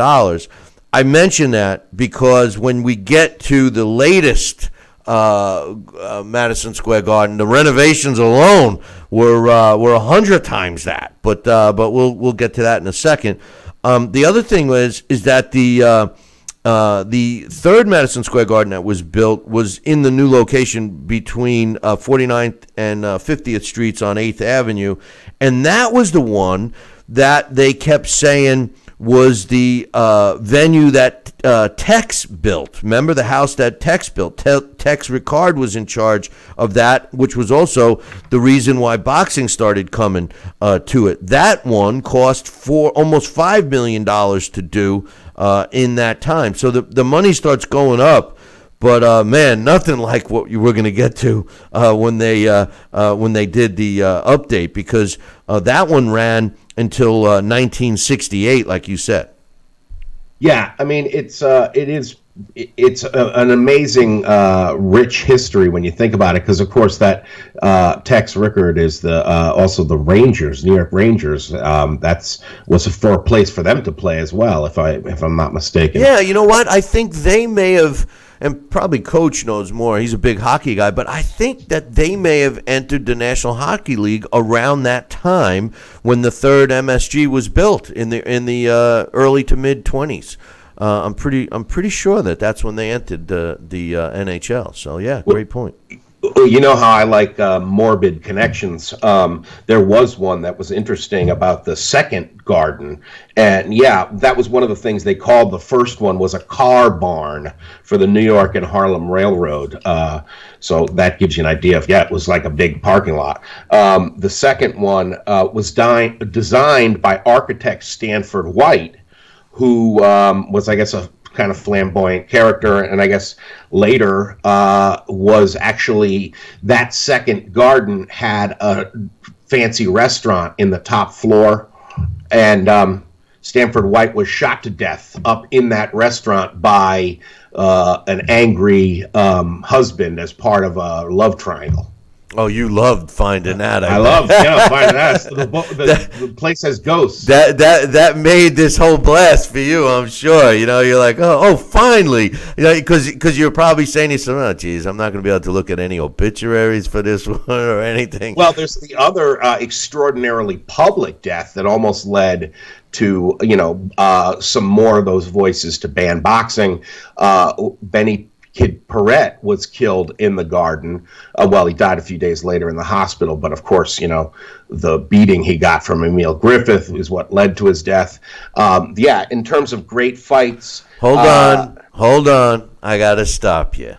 I mention that because when we get to the latest Madison Square Garden, the renovations alone were 100 times that. But we'll get to that in a second. The other thing is that the third Madison Square Garden that was built was in the new location between 49th and 50th Streets on 8th Avenue, and that was the one that they kept saying was the venue that Tex built. Remember the house that Tex built? Tex Ricard was in charge of that, which was also the reason why boxing started coming to it. That one cost almost $5 million to do in that time. So the money starts going up. But man, nothing like what you were going to get to when they did the update, because that one ran until 1968, like you said. Yeah, I mean it's an amazing rich history when you think about it, because of course that Tex Rickard is the also the Rangers, New York Rangers. Was for a place for them to play as well, if I'm not mistaken. Yeah, you know what? I think they may have. And probably Coach knows more. He's a big hockey guy. But I think that they may have entered the National Hockey League around that time when the third MSG was built in the early to mid 20s. I'm pretty sure that's when they entered the NHL. So yeah, great point. You know how I like morbid connections. There was one that was interesting about the second Garden, and yeah, that was one of the things they called the first one was a car barn for the New York and Harlem Railroad. So that gives you an idea of, it was like a big parking lot. The second one was designed by architect Stanford White, who was, I guess, a kind of flamboyant character, and I guess later was actually that second Garden had a fancy restaurant in the top floor, and Stanford White was shot to death up in that restaurant by an angry husband as part of a love triangle. Oh, you loved finding that. I love finding that. The place has ghosts. That made this whole blast for you, I'm sure. You're like, oh, finally. Because you're probably saying to yourself, oh, geez, I'm not going to be able to look at any obituaries for this one or anything. Well, there's the other extraordinarily public death that almost led to, some more of those voices to ban boxing. Benny Kid Perrette was killed in the Garden. He died a few days later in the hospital, but of course, the beating he got from Emil Griffith is what led to his death. In terms of great fights. Hold on. I got to stop you.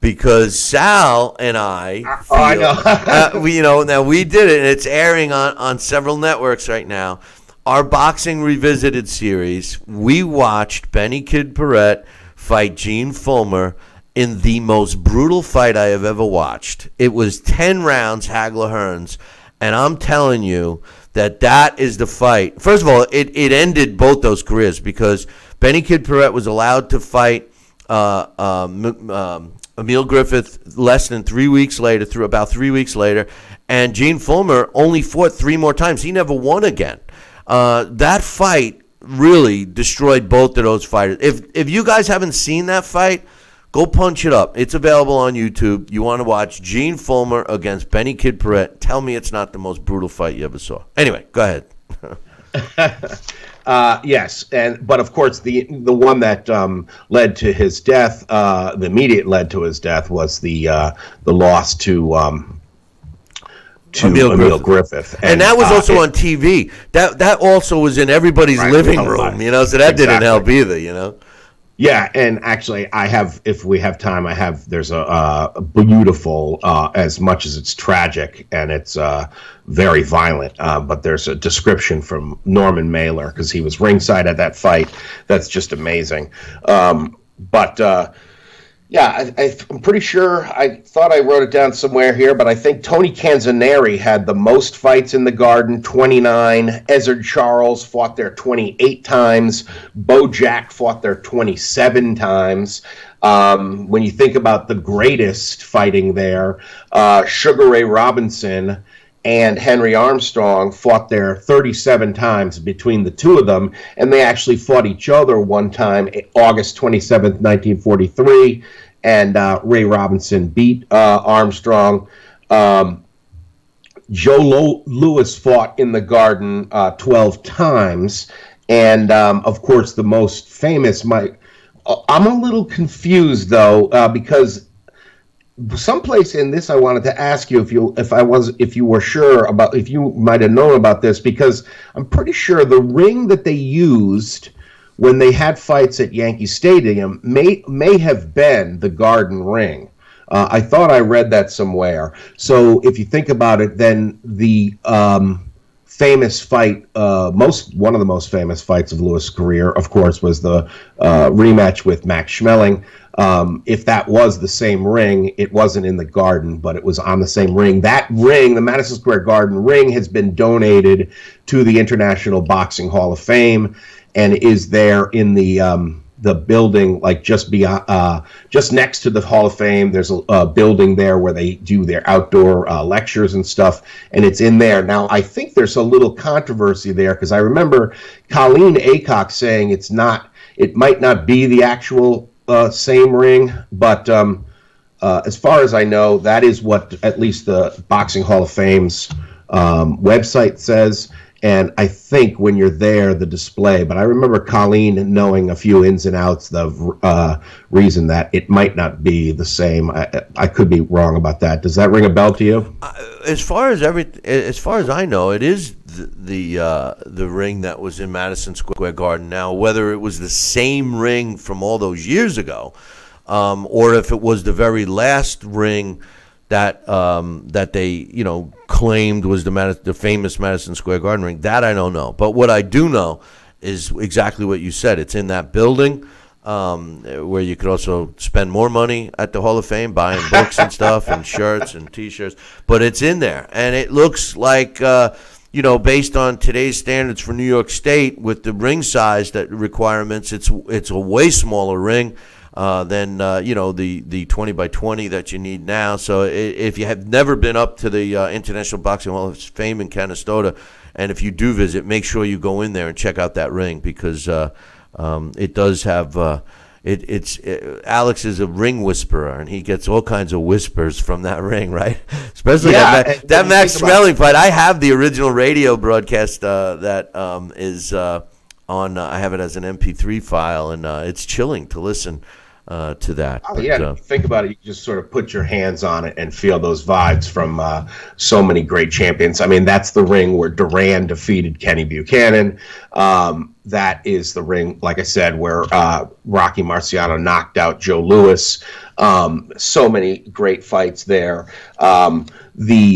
Because Sal and I feel, I know. Now we did it, and it's airing on several networks right now. Our Boxing Revisited series, we watched Benny Kid Perrette fight Gene Fulmer in the most brutal fight I have ever watched. It was 10 rounds, Hagler Hearns, and I'm telling you that is the fight. First of all, it ended both those careers, because Benny Kid Perrette was allowed to fight Emil Griffith less than 3 weeks later, about 3 weeks later, and Gene Fulmer only fought 3 more times. He never won again. That fight really destroyed both of those fighters. If you guys haven't seen that fight, go punch it up. It's available on YouTube. You want to watch Gene Fulmer against Benny Kid Perrette. Tell me it's not the most brutal fight you ever saw. Anyway, go ahead. Yes, but of course the one that led to his death, the immediate led to his death, was the loss to Emil Griffith. And that was also on TV. That also was in everybody's living room, so that didn't help either, Yeah, and actually if we have time, there's a beautiful, as much as it's tragic and it's very violent, but there's a description from Norman Mailer, because he was ringside at that fight. That's just amazing. I'm pretty sure, I thought I wrote it down somewhere here, but I think Tony Canzoneri had the most fights in the Garden, 29. Ezzard Charles fought there 28 times. Bo Jack fought there 27 times. When you think about the greatest fighting there, Sugar Ray Robinson and Henry Armstrong fought there 37 times between the two of them, and they actually fought each other one time, August 27th, 1943, and Ray Robinson beat Armstrong. Joe Louis fought in the Garden 12 times, and of course the most famous, I'm a little confused though, because someplace in this, I wanted to ask you if you were sure about, if you might have known about this, because I'm pretty sure the ring that they used when they had fights at Yankee Stadium may have been the Garden ring. I thought I read that somewhere. So if you think about it, then the famous fight, one of the most famous fights of Lewis' career, of course, was the rematch with Max Schmeling. If that was the same ring, it wasn't in the Garden, but it was on the same ring. That ring, the Madison Square Garden ring, has been donated to the International Boxing Hall of Fame and is there in the building, like just beyond, just next to the Hall of Fame. There's a building there where they do their outdoor lectures and stuff, and it's in there. Now, I think there's a little controversy there because I remember Colleen Aycock saying it might not be the actual same ring, but as far as I know, that is what at least the Boxing Hall of Fame's website says. And I think when you're there, the display, but I remember Colleen knowing a few ins and outs, the reason that it might not be the same. I could be wrong about that. Does that ring a bell to you? As far as I know, it is the ring that was in Madison Square Garden. Now, whether it was the same ring from all those years ago, or if it was the very last ring that that they claimed was the famous Madison Square Garden ring, that I don't know. But what I do know is exactly what you said. It's in that building where you could also spend more money at the Hall of Fame buying books and stuff and shirts and T-shirts. But it's in there, and it looks like based on today's standards for New York State with the ring size requirements, it's a way smaller ring than the 20 by 20 that you need now. So if you have never been up to the International Boxing Hall of Fame in Canastota, and if you do visit, make sure you go in there and check out that ring, because it does have Alex is a ring whisperer, and he gets all kinds of whispers from that ring, right? Especially that Max Schmeling fight. I have the original radio broadcast that is on. I have it as an MP3 file, and it's chilling to listen to that. Oh, yeah, think about it. You just sort of put your hands on it and feel those vibes from so many great champions. I mean, that's the ring where Duran defeated Kenny Buchanan. That is the ring, like I said, where Rocky Marciano knocked out Joe Louis. So many great fights there. The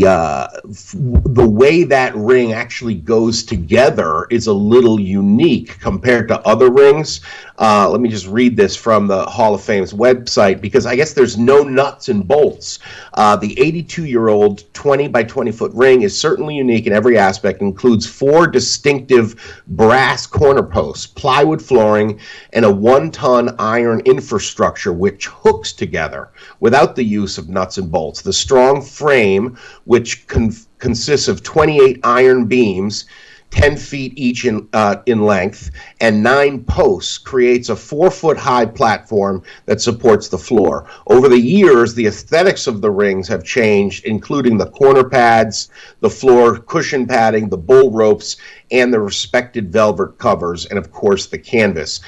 way that ring actually goes together is a little unique compared to other rings. Let me just read this from the Hall of Fame's website, because I guess there's no nuts and bolts. The 82-year-old 20 by 20 foot ring is certainly unique in every aspect. It includes 4 distinctive brass corner posts, plywood flooring, and a 1-ton iron infrastructure which hooks together without the use of nuts and bolts. The strong frame, which consists of 28 iron beams, 10 feet each in length, and 9 posts, creates a 4-foot-high platform that supports the floor. Over the years, the aesthetics of the rings have changed, including the corner pads, the floor cushion padding, the bull ropes, and the respected velvet covers, and of course the canvas.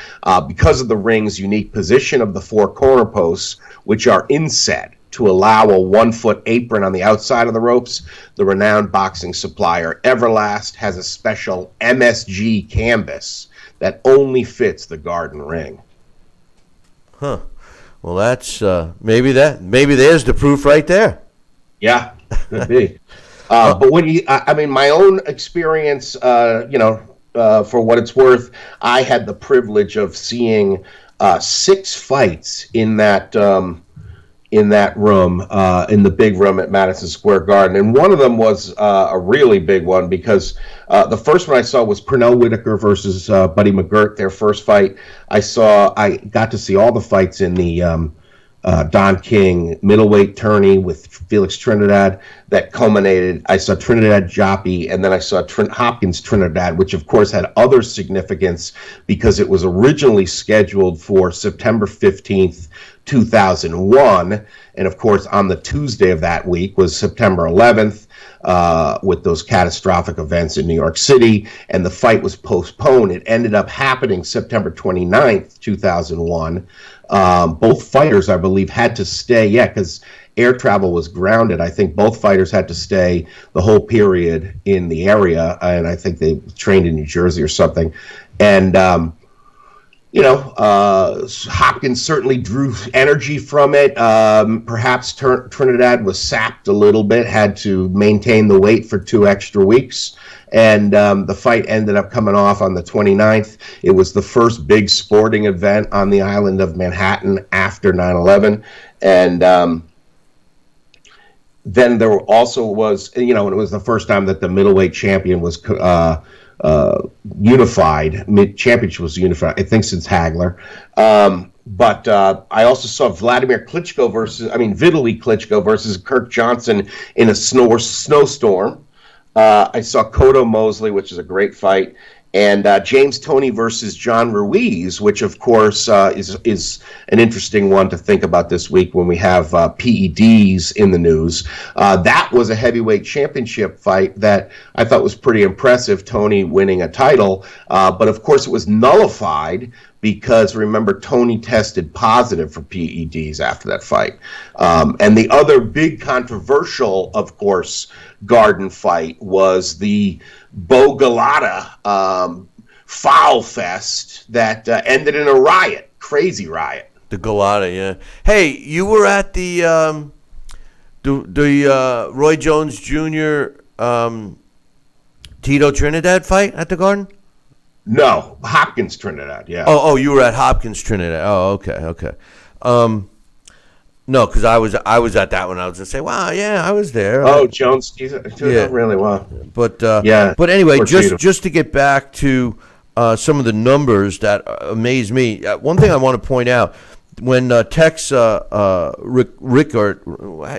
Because of the ring's unique position of the 4 corner posts, which are inset to allow a 1-foot apron on the outside of the ropes, the renowned boxing supplier Everlast has a special MSG canvas that only fits the Garden ring. Huh. Well, that's maybe there's the proof right there. Yeah, could be. But when I mean, my own experience, for what it's worth, I had the privilege of seeing 6 fights in that room, in the big room at Madison Square Garden. And one of them was a really big one, because the first one I saw was Pernell Whitaker versus Buddy McGirt, their first fight. I got to see all the fights in the Don King middleweight tourney with Felix Trinidad that culminated. I saw Trinidad Joppy, and then I saw Hopkins Trinidad, which of course had other significance because it was originally scheduled for September 15th, 2001, and of course on the Tuesday of that week was September 11th, with those catastrophic events in New York City, and the fight was postponed. It ended up happening September 29th, 2001, Both fighters, I believe, had to stay. Yeah, because air travel was grounded. I think both fighters had to stay the whole period in the area, and I think they trained in New Jersey or something. And Hopkins certainly drew energy from it. Perhaps Trinidad was sapped a little bit, had to maintain the weight for 2 extra weeks. And the fight ended up coming off on the 29th. It was the first big sporting event on the island of Manhattan after 9/11. And then there also was, and it was the first time that the middleweight champion was unified. Championship was unified, I think, since Hagler. But I also saw Vitaly Klitschko versus Kirk Johnson in a snowstorm. I saw Cotto Mosley, which is a great fight, and James Toney versus John Ruiz, which of course is an interesting one to think about this week when we have PEDs in the news. That was a heavyweight championship fight that I thought was pretty impressive, Toney winning a title, but of course it was nullified because, remember, Toney tested positive for PEDs after that fight. And the other big controversial, of course, Garden fight was the Bo Galata foul fest that ended in a riot, crazy riot. The Galata, yeah. Hey, you were at the Roy Jones Jr. Tito Trinidad fight at the Garden? No, Hopkins Trinidad, yeah. Oh, you were at Hopkins Trinidad. Oh, okay. No, because I was at that one. I was gonna say, wow, yeah, I was there. Oh, Jones, he's really well. But yeah. But anyway, just to get back to some of the numbers that amaze me. One thing I want to point out: when Tex Rickard,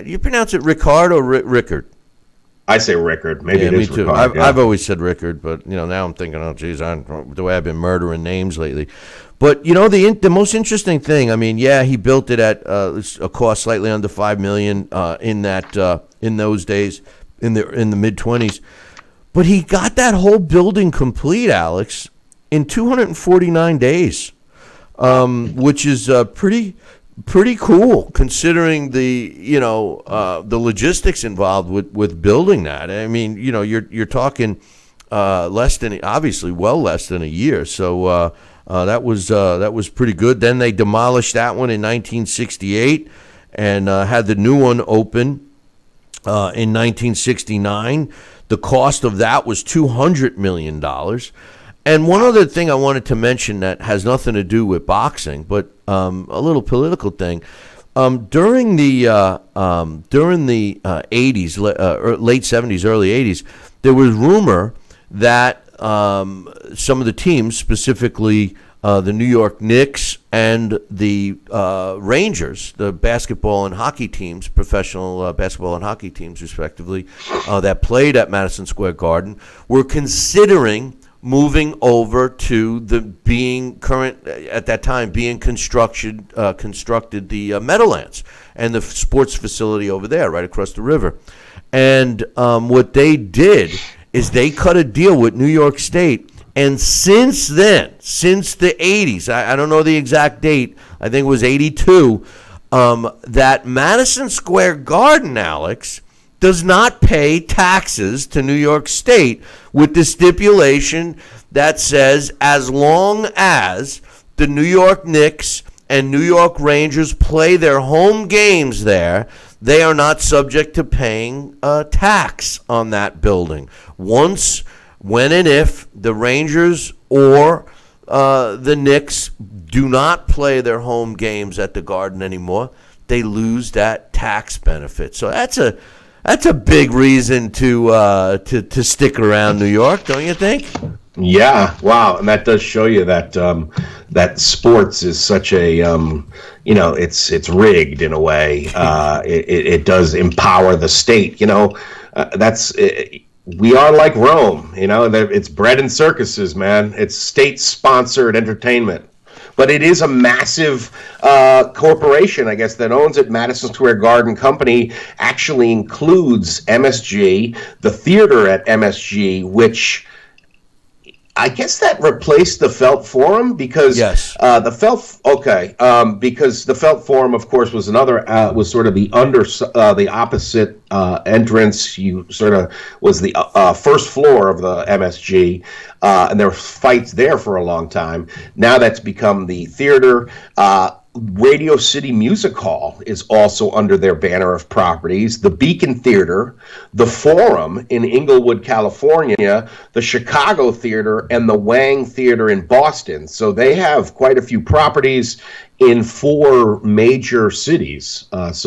you pronounce it Rickard or Rickard? I say Rickard. Maybe it is me too. Rickard, I've always said Rickard, but now I'm thinking, oh, geez, the way I've been murdering names lately. But the most interesting thing, he built it at a cost slightly under $5 million in those days, in the mid-20s. But he got that whole building complete, Alex, in 249 days, which is pretty cool considering the logistics involved with building that. You're talking well less than a year. So that was pretty good. Then they demolished that one in 1968 and had the new one open in 1969. The cost of that was $200 million. And one other thing I wanted to mention that has nothing to do with boxing, but a little political thing. During the 80s, late 70s, early 80s, there was rumor that some of the teams, specifically the New York Knicks and the Rangers, the basketball and hockey teams, professional basketball and hockey teams, respectively, that played at Madison Square Garden, were considering moving over to being constructed the Meadowlands and the sports facility over there, right across the river. And what they did is they cut a deal with New York State. And since then, since the 80s, I don't know the exact date, I think it was 82, that Madison Square Garden, Alex, does not pay taxes to New York State, with the stipulation that says as long as the New York Knicks and New York Rangers play their home games there, they are not subject to paying tax on that building. When and if the Rangers or the Knicks do not play their home games at the Garden anymore, they lose that tax benefit. So that's a big reason to stick around New York, don't you think? Yeah, wow, and that does show you that that sports is such a it's rigged in a way. It does empower the state. We are like Rome. It's bread and circuses, man. It's state-sponsored entertainment. But it is a massive corporation, I guess, that owns it. Madison Square Garden Company actually includes MSG, the theater at MSG, which I guess that replaced the Felt Forum because yes. Because the Felt Forum, of course, was was sort of the opposite entrance. You sort of was the first floor of the MSG, and there were fights there for a long time. Now that's become the theater. Radio City Music Hall is also under their banner of properties. The Beacon Theater, the Forum in Inglewood, California, the Chicago Theater, and the Wang Theater in Boston. So they have quite a few properties in 4 major cities. It's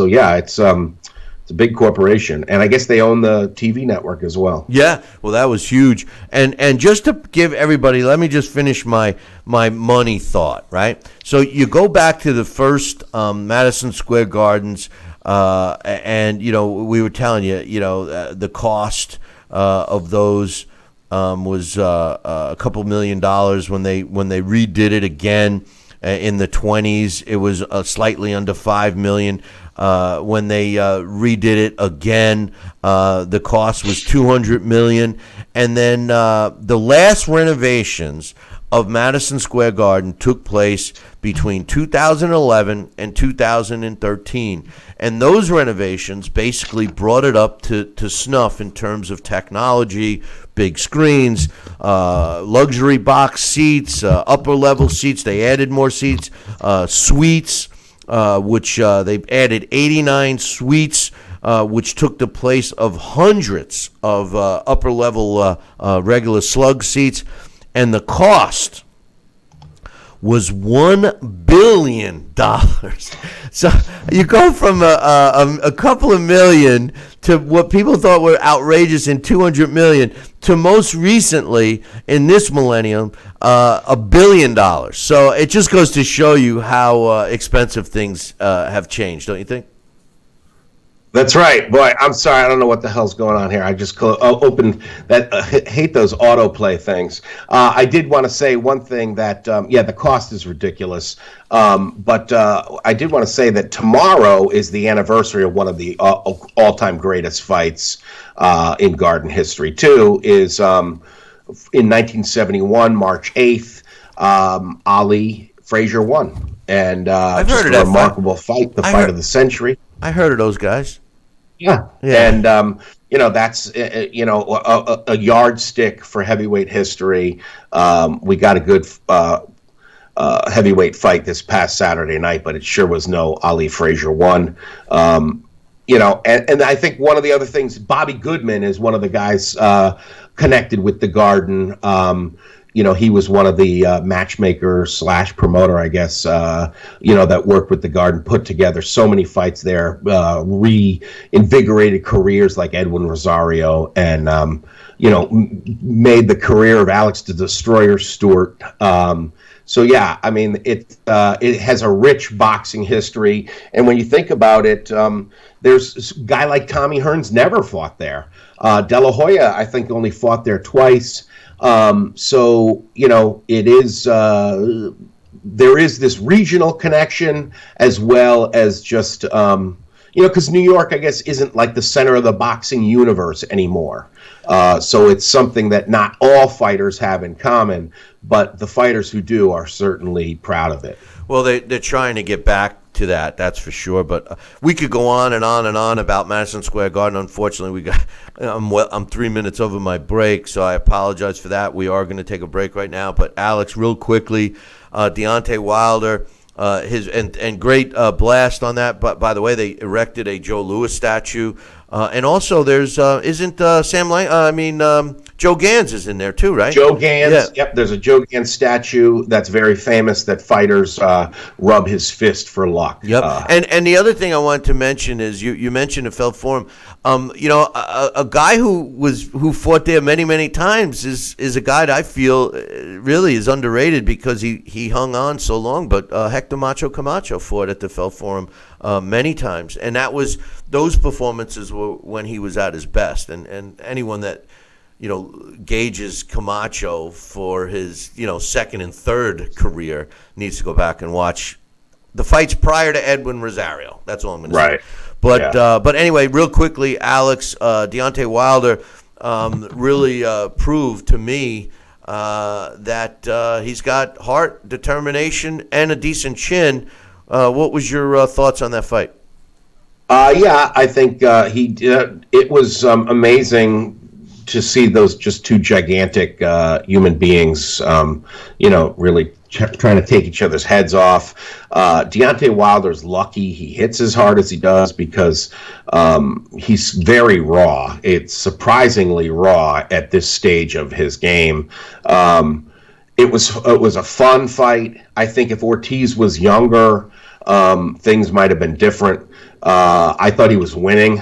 a big corporation, and I guess they own the TV network as well. Yeah, well, that was huge. And just to give everybody, let me just finish my money thought, right? So you go back to the first Madison Square Gardens, and we were telling you, the cost of those was a couple $1 million when they redid it again in the 20s. It was slightly under $5 million. When they redid it again, the cost was $200 million. And then the last renovations of Madison Square Garden took place between 2011 and 2013. And those renovations basically brought it up to snuff in terms of technology, big screens, luxury box seats, upper level seats. They added more seats, suites, which they've added 89 suites, which took the place of hundreds of upper level regular slug seats. And the cost was $1 billion. So you go from a couple of million to what people thought were outrageous in $200 million to most recently in this millennium $1 billion. So it just goes to show you how expensive things have changed, don't you think? That's right. Boy, I'm sorry. I don't know what the hell's going on here. I just opened that. Hate those autoplay things. I did want to say one thing that, the cost is ridiculous. But I did want to say that tomorrow is the anniversary of one of the all-time greatest fights in Garden history, too, is in 1971, March 8th, Ali Frazier won. And I've heard of a that remarkable fight, the fight of the century. I heard of those guys. Yeah. And, that's, a yardstick for heavyweight history. We got a good heavyweight fight this past Saturday night, but it sure was no Ali Frazier won. And I think one of the other things, Bobby Goodman is one of the guys connected with the Garden. He was one of the matchmakers / promoter, I guess, that worked with the Garden, put together so many fights there, reinvigorated careers like Edwin Rosario, and, made the career of Alex the Destroyer Stewart. It has a rich boxing history. And when you think about it, there's a guy like Tommy Hearns never fought there. De La Hoya, I think, only fought there twice. It is, there is this regional connection as well as just, because New York, I guess, isn't like the center of the boxing universe anymore. So it's something that not all fighters have in common, but the fighters who do are certainly proud of it. Well, they're trying to get back to that's for sure. But we could go on and on and on about Madison Square Garden. Unfortunately, I'm 3 minutes over my break, so I apologize for that. We are going to take a break right now. But Alex, real quickly, Deontay Wilder, his great blast on that. But by the way, they erected a Joe Louis statue, and also there's Joe Gans is in there too, right? Joe Gans, Yep. There's a Joe Gans statue that's very famous that fighters rub his fist for luck. Yep. And the other thing I wanted to mention is you mentioned the Felt Forum. A guy who fought there many times is a guy that I feel really is underrated because he hung on so long. But Hector Macho Camacho fought at the Felt Forum many times, and those performances were when he was at his best. And anyone that gauges Camacho for his, second and third career needs to go back and watch the fights prior to Edwin Rosario. That's all I'm going to say. But anyway, real quickly, Alex, Deontay Wilder really proved to me that he's got heart, determination, and a decent chin. What was your thoughts on that fight? Yeah, I think he did. It was amazing to see those just two gigantic human beings, really trying to take each other's heads off. Deontay Wilder's lucky he hits as hard as he does because he's very raw. It's surprisingly raw at this stage of his game. It was a fun fight. I think if Ortiz was younger, things might have been different. I thought he was winning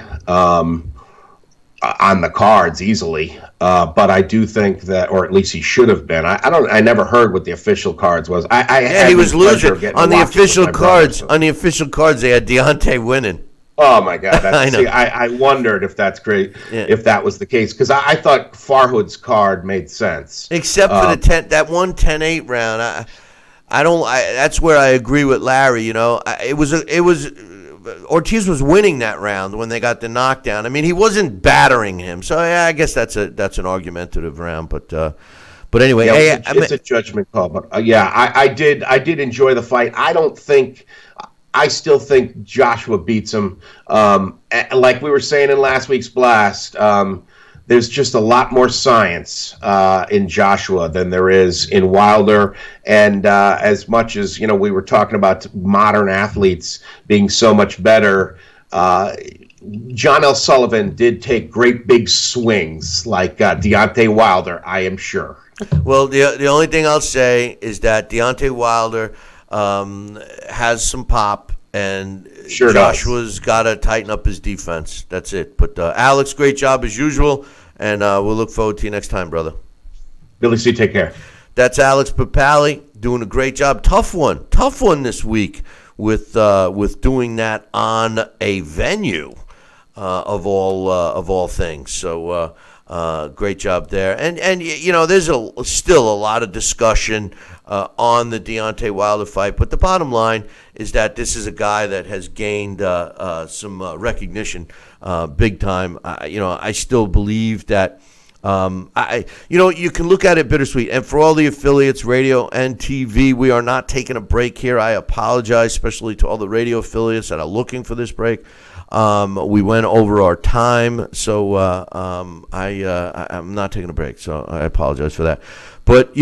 on the cards easily, but I do think that, or at least he should have been. I never heard what the official cards was. He was losing on the official cards. On the official cards, they had Deontay winning. Oh my God! I know. I wondered if that's great, if that was the case, because I thought Farhood's card made sense, except for that one 10-8 round. That's where I agree with Larry. It was. Ortiz was winning that round when they got the knockdown. I mean, he wasn't battering him, so yeah, I guess that's an argumentative round. But anyway, it's a judgment call. But I did enjoy the fight. I still think Joshua beats him. Like we were saying in last week's blast, there's just a lot more science in Joshua than there is in Wilder. And as much as, we were talking about modern athletes being so much better, John L. Sullivan did take great big swings like Deontay Wilder, I am sure. Well, the only thing I'll say is that Deontay Wilder has some pop, and Joshua's got to tighten up his defense. That's it. But Alex, great job as usual, and we'll look forward to you next time, brother. Billy C., take care. That's Alex Papali doing a great job. Tough one this week with doing that on a venue of all things. So great job there. And there's still a lot of discussion on the Deontay Wilder fight, but the bottom line is that this is a guy that has gained some recognition big time. I still believe that you can look at it bittersweet. And for all the affiliates, radio and TV, we are not taking a break here. I apologize, especially to all the radio affiliates that are looking for this break. We went over our time, so I'm not taking a break, so I apologize for that. But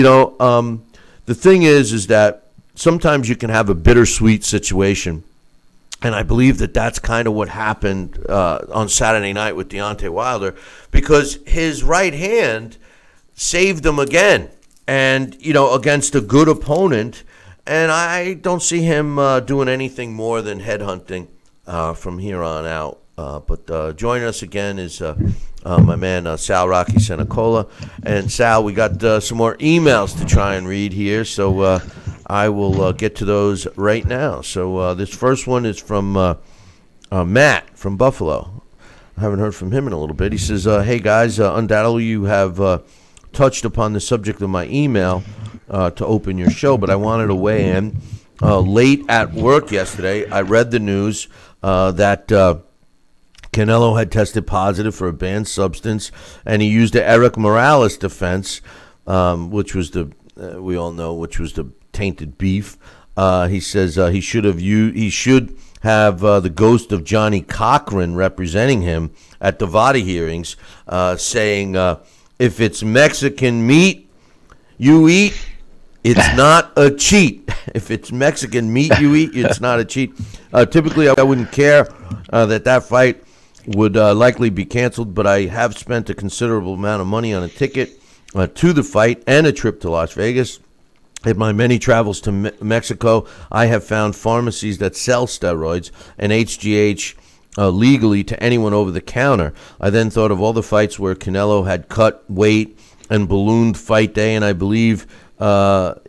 the thing is that sometimes you can have a bittersweet situation, and I believe that that's kind of what happened on Saturday night with Deontay Wilder, because his right hand saved him again, and against a good opponent, and I don't see him doing anything more than headhunting from here on out. But joining us again is my man Sal Rocky Senecola. And Sal, we got some more emails to try and read here, so I will get to those right now. So this first one is from Matt from Buffalo. I haven't heard from him in a little bit. He says, hey guys, undoubtedly you have touched upon the subject of my email to open your show, but I wanted to weigh in. Late at work yesterday, I read the news that Canelo had tested positive for a banned substance, and he used the Eric Morales defense, which was we all know, which was the tainted beef. He says he should have the ghost of Johnny Cochran representing him at the VADA hearings, saying, if it's Mexican meat you eat, it's not a cheat. If it's Mexican meat you eat, it's not a cheat. Typically, I wouldn't care that fight would likely be canceled, but I have spent a considerable amount of money on a ticket to the fight and a trip to Las Vegas. In my many travels to Mexico, I have found pharmacies that sell steroids and HGH legally to anyone over the counter. I then thought of all the fights where Canelo had cut weight and ballooned fight day, and I believe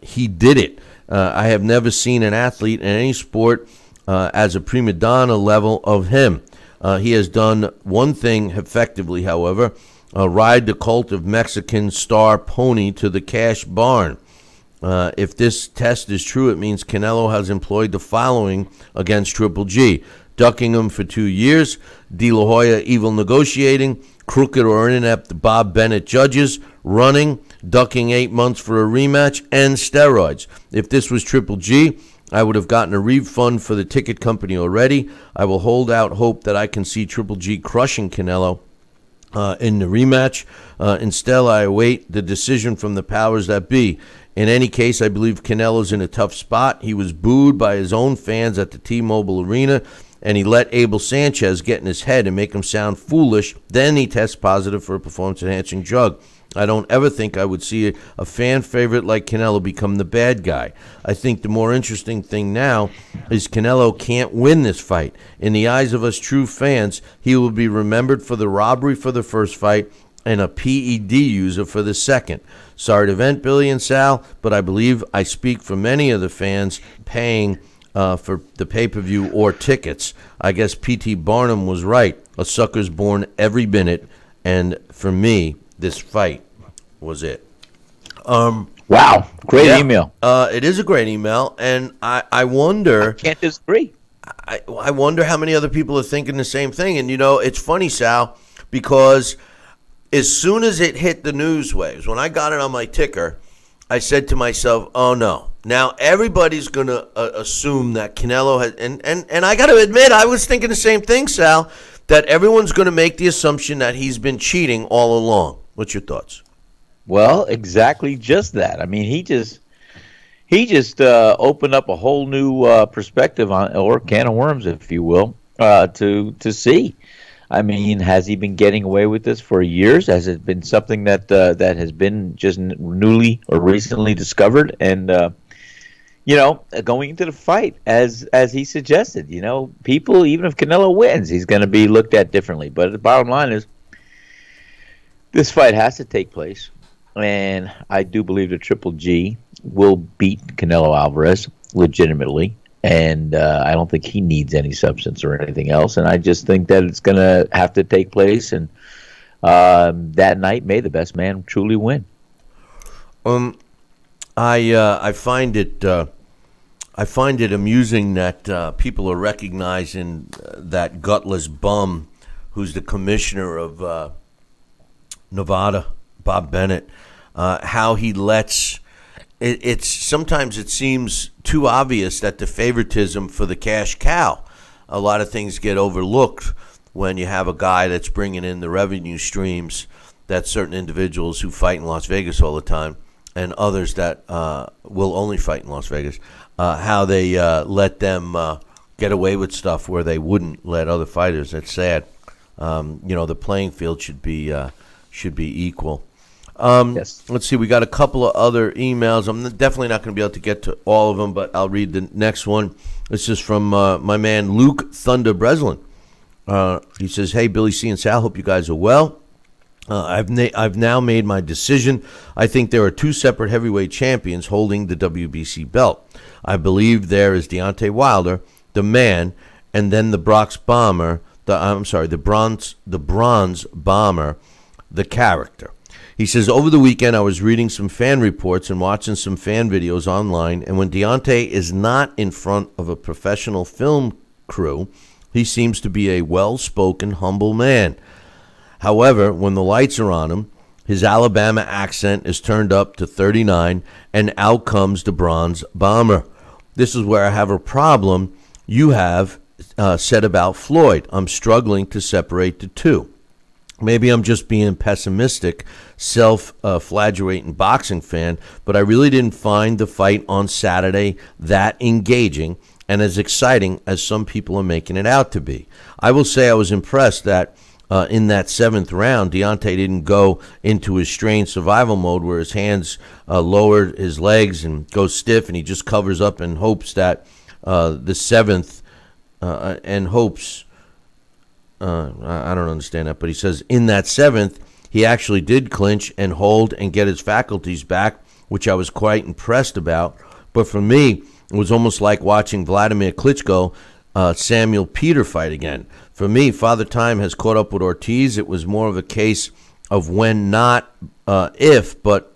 he did it. I have never seen an athlete in any sport as a prima donna level of him. He has done one thing effectively, however, ride the cult of Mexican star pony to the cash barn. If this test is true, it means Canelo has employed the following against Triple G: ducking him for 2 years, De La Hoya evil negotiating, crooked or inept Bob Bennett judges, running, ducking 8 months for a rematch, and steroids. If this was Triple G, I would have gotten a refund for the ticket company already. I will hold out hope that I can see Triple G crushing Canelo in the rematch. Instead, I await the decision from the powers that be. In any case, I believe Canelo's in a tough spot. He was booed by his own fans at the T-Mobile Arena, and he let Abel Sanchez get in his head and make him sound foolish. Then he tests positive for a performance-enhancing drug. I don't ever think I would see a fan favorite like Canelo become the bad guy. I think the more interesting thing now is Canelo can't win this fight. In the eyes of us true fans, he will be remembered for the robbery for the first fight and a PED user for the second. Sorry to vent, Billy and Sal, but I believe I speak for many of the fans paying for the pay-per-view or tickets. I guess P.T. Barnum was right. A sucker's born every minute, and for me, this fight was it. Wow, great email. It is a great email, and I wonder... I can't disagree. I wonder how many other people are thinking the same thing. And, you know, it's funny, Sal, because as soon as it hit the news waves, when I got it on my ticker, I said to myself, oh, no. Now, everybody's going to assume that Canelo has... And I got to admit, I was thinking the same thing, Sal, that everyone's going to make the assumption that he's been cheating all along. What's your thoughts? Well, exactly just that. I mean, he just opened up a whole new perspective on, or can of worms, if you will, to see. I mean, has he been getting away with this for years? Has it been something that that has been just newly or recently discovered? And you know, going into the fight, as he suggested, you know, people, even if Canelo wins, he's going to be looked at differently. But the bottom line is, this fight has to take place, and I do believe that Triple G will beat Canelo Alvarez legitimately, and I don't think he needs any substance or anything else, and I just think that it's going to have to take place, and that night may the best man truly win. I find it amusing that people are recognizing that gutless bum who's the commissioner of Nevada, Bob Bennett, how he lets it's sometimes it seems too obvious that the favoritism for the cash cow. A lot of things get overlooked when you have a guy that's bringing in the revenue streams that certain individuals who fight in Las Vegas all the time and others that will only fight in Las Vegas, how they let them get away with stuff where they wouldn't let other fighters. It's sad. You know, the playing field should be equal. Yes. Let's see. We got a couple of other emails. I'm definitely not going to be able to get to all of them, but I'll read the next one. This is from my man Luke Thunder Breslin. He says, "Hey, Billy C and Sal, hope you guys are well. I've now made my decision. I think there are two separate heavyweight champions holding the WBC belt. I believe there is Deontay Wilder, the man, and then the Bronze Bomber, the Bronze Bomber, the character." He says, "Over the weekend, I was reading some fan reports and watching some fan videos online, and when Deontay is not in front of a professional film crew, he seems to be a well-spoken, humble man. However, when the lights are on him, his Alabama accent is turned up to 39, and out comes the Bronze Bomber. This is where I have a problem you have said about Floyd. I'm struggling to separate the two. Maybe I'm just being pessimistic, self-flagellating boxing fan, but I really didn't find the fight on Saturday that engaging and as exciting as some people are making it out to be. I will say I was impressed that in that seventh round, Deontay didn't go into his strained survival mode where his hands lowered his legs and go stiff, and he just covers up and hopes that the seventh and hopes. I don't understand that, but he says in that seventh, he actually did clinch and hold and get his faculties back, which I was quite impressed about. But for me, it was almost like watching Vladimir Klitschko, Samuel Peter fight again. For me, Father Time has caught up with Ortiz. It was more of a case of when, not if, but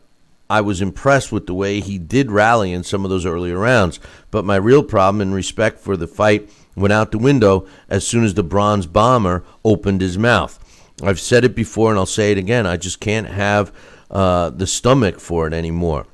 I was impressed with the way he did rally in some of those earlier rounds. But my real problem in respect for the fight went out the window as soon as the Bronze Bomber opened his mouth. I've said it before and I'll say it again. I just can't have the stomach for it anymore.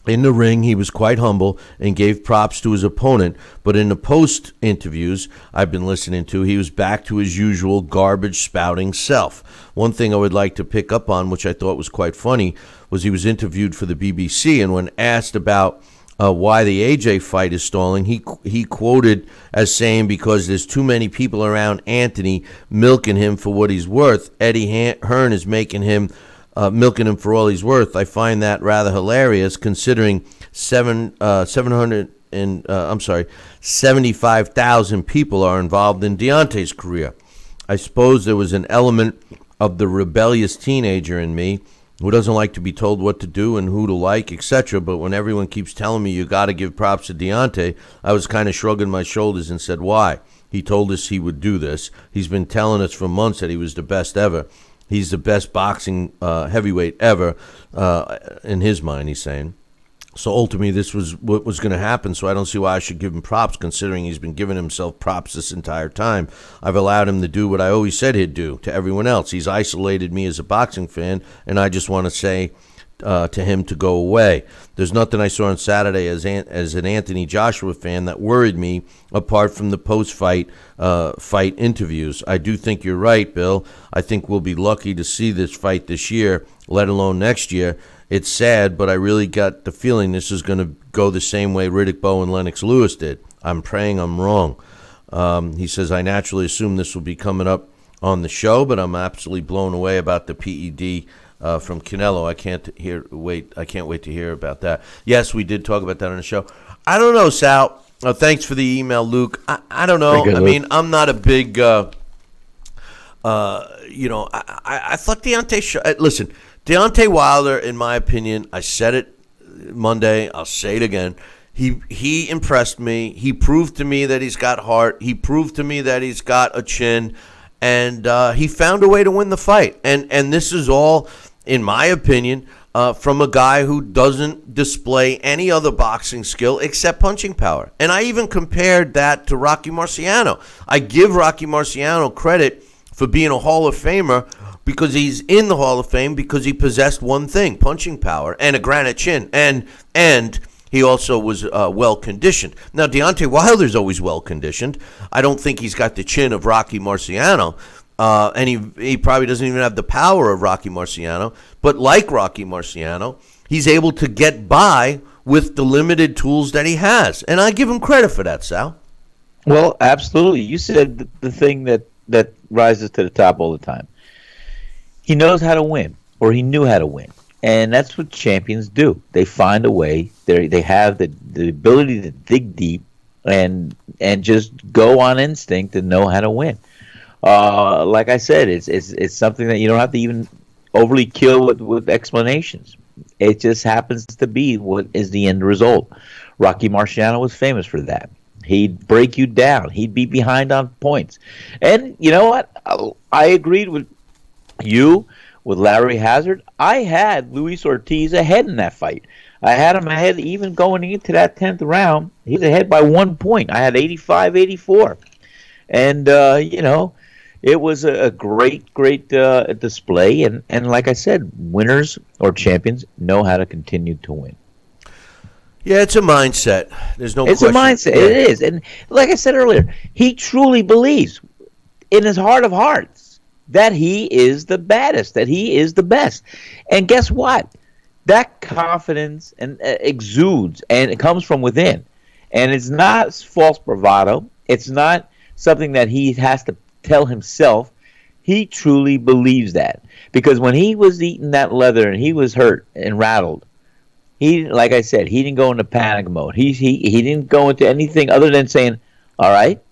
In the ring, he was quite humble and gave props to his opponent, but in the post interviews I've been listening to, he was back to his usual garbage spouting self. One thing I would like to pick up on, which I thought was quite funny, was he was interviewed for the BBC, and when asked about why the AJ fight is stalling, he quoted as saying, because there's too many people around Anthony milking him for what he's worth. Eddie Hearn is making him milking him for all he's worth. I find that rather hilarious, considering 75,000 people are involved in Deontay's career. I suppose there was an element of the rebellious teenager in me who doesn't like to be told what to do and who to like, etc. But when everyone keeps telling me you got to give props to Deontay, I was kind of shrugging my shoulders and said, why? He told us he would do this. He's been telling us for months that he was the best ever. He's the best boxing heavyweight ever, in his mind, he's saying. So ultimately, this was what was going to happen, so I don't see why I should give him props, considering he's been giving himself props this entire time. I've allowed him to do what I always said he'd do to everyone else. He's isolated me as a boxing fan, and I just want to say to him to go away. There's nothing I saw on Saturday as an Anthony Joshua fan that worried me, apart from the post-fight fight interviews. I do think you're right, Bill. I think we'll be lucky to see this fight this year, let alone next year. It's sad, but I really got the feeling this is going to go the same way Riddick Bowe and Lennox Lewis did. I'm praying I'm wrong. He says, I naturally assume this will be coming up on the show, but I'm absolutely blown away about the PED from Canelo. I can't wait to hear about that. Yes, we did talk about that on the show. I don't know, Sal. Thanks for the email, Luke. I don't know. Good, I mean, I'm not a big, I thought Deontay. Listen, Deontay Wilder, in my opinion, I said it Monday. I'll say it again. He impressed me. He proved to me that he's got heart. He proved to me that he's got a chin, and he found a way to win the fight. And this is all, in my opinion, from a guy who doesn't display any other boxing skill except punching power. And I even compared that to Rocky Marciano. I give Rocky Marciano credit for being a Hall of Famer because he's in the Hall of Fame because he possessed one thing, punching power, and a granite chin. And he also was well-conditioned. Now, Deontay Wilder's always well-conditioned. I don't think he's got the chin of Rocky Marciano. And he probably doesn't even have the power of Rocky Marciano. But like Rocky Marciano, he's able to get by with the limited tools that he has. And I give him credit for that, Sal. Well, absolutely. You said the thing that rises to the top all the time. He knows how to win, or he knew how to win. And that's what champions do. They find a way. They have the ability to dig deep and just go on instinct and know how to win. Like I said, it's something that you don't have to even overly kill with explanations. It just happens to be what is the end result. Rocky Marciano was famous for that. He'd break you down. He'd be behind on points. And you know what? I agreed with you, with Larry Hazzard. I had Luis Ortiz ahead in that fight. I had him ahead even going into that 10th round. He was ahead by 1 point. I had 85-84. And, it was a great display. And like I said, winners or champions know how to continue to win. Yeah, it's a mindset. There's no question. It's a mindset. Yeah. It is. And like I said earlier, he truly believes in his heart of hearts that he is the baddest, that he is the best. And guess what? That confidence exudes, and it comes from within. And it's not false bravado. It's not something that he has to tell himself. He truly believes that. Because when he was eating that leather and he was hurt and rattled, like I said, he didn't go into panic mode. He didn't go into anything other than saying, all right,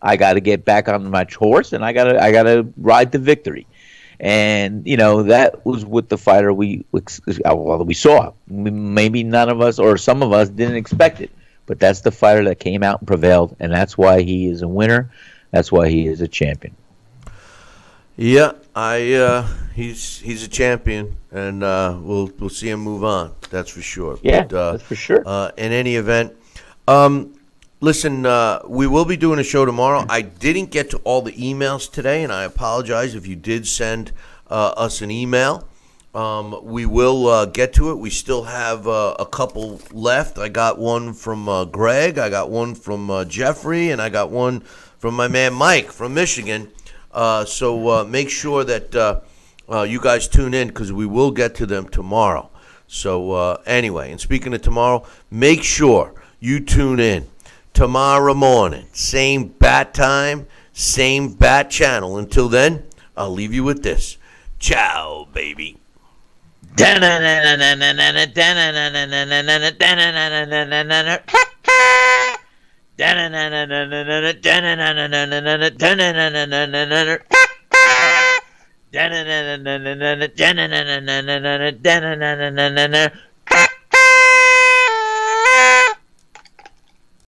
I got to get back on my horse and I got to ride to victory. And that was with the fighter we saw. Maybe none of us or some of us didn't expect it, but that's the fighter that came out and prevailed, and that's why he is a winner. That's why he is a champion. Yeah, he's a champion, and we'll see him move on. That's for sure. Yeah, that's for sure. In any event, listen, we will be doing a show tomorrow. I didn't get to all the emails today, and I apologize if you did send us an email. We will get to it. We still have a couple left. I got one from Greg. I got one from Jeffrey. And I got one from my man Mike from Michigan. So make sure that you guys tune in because we will get to them tomorrow. So anyway, and speaking of tomorrow, make sure you tune in tomorrow morning. Same bat time, same bat channel. Until then, I'll leave you with this. Ciao, baby.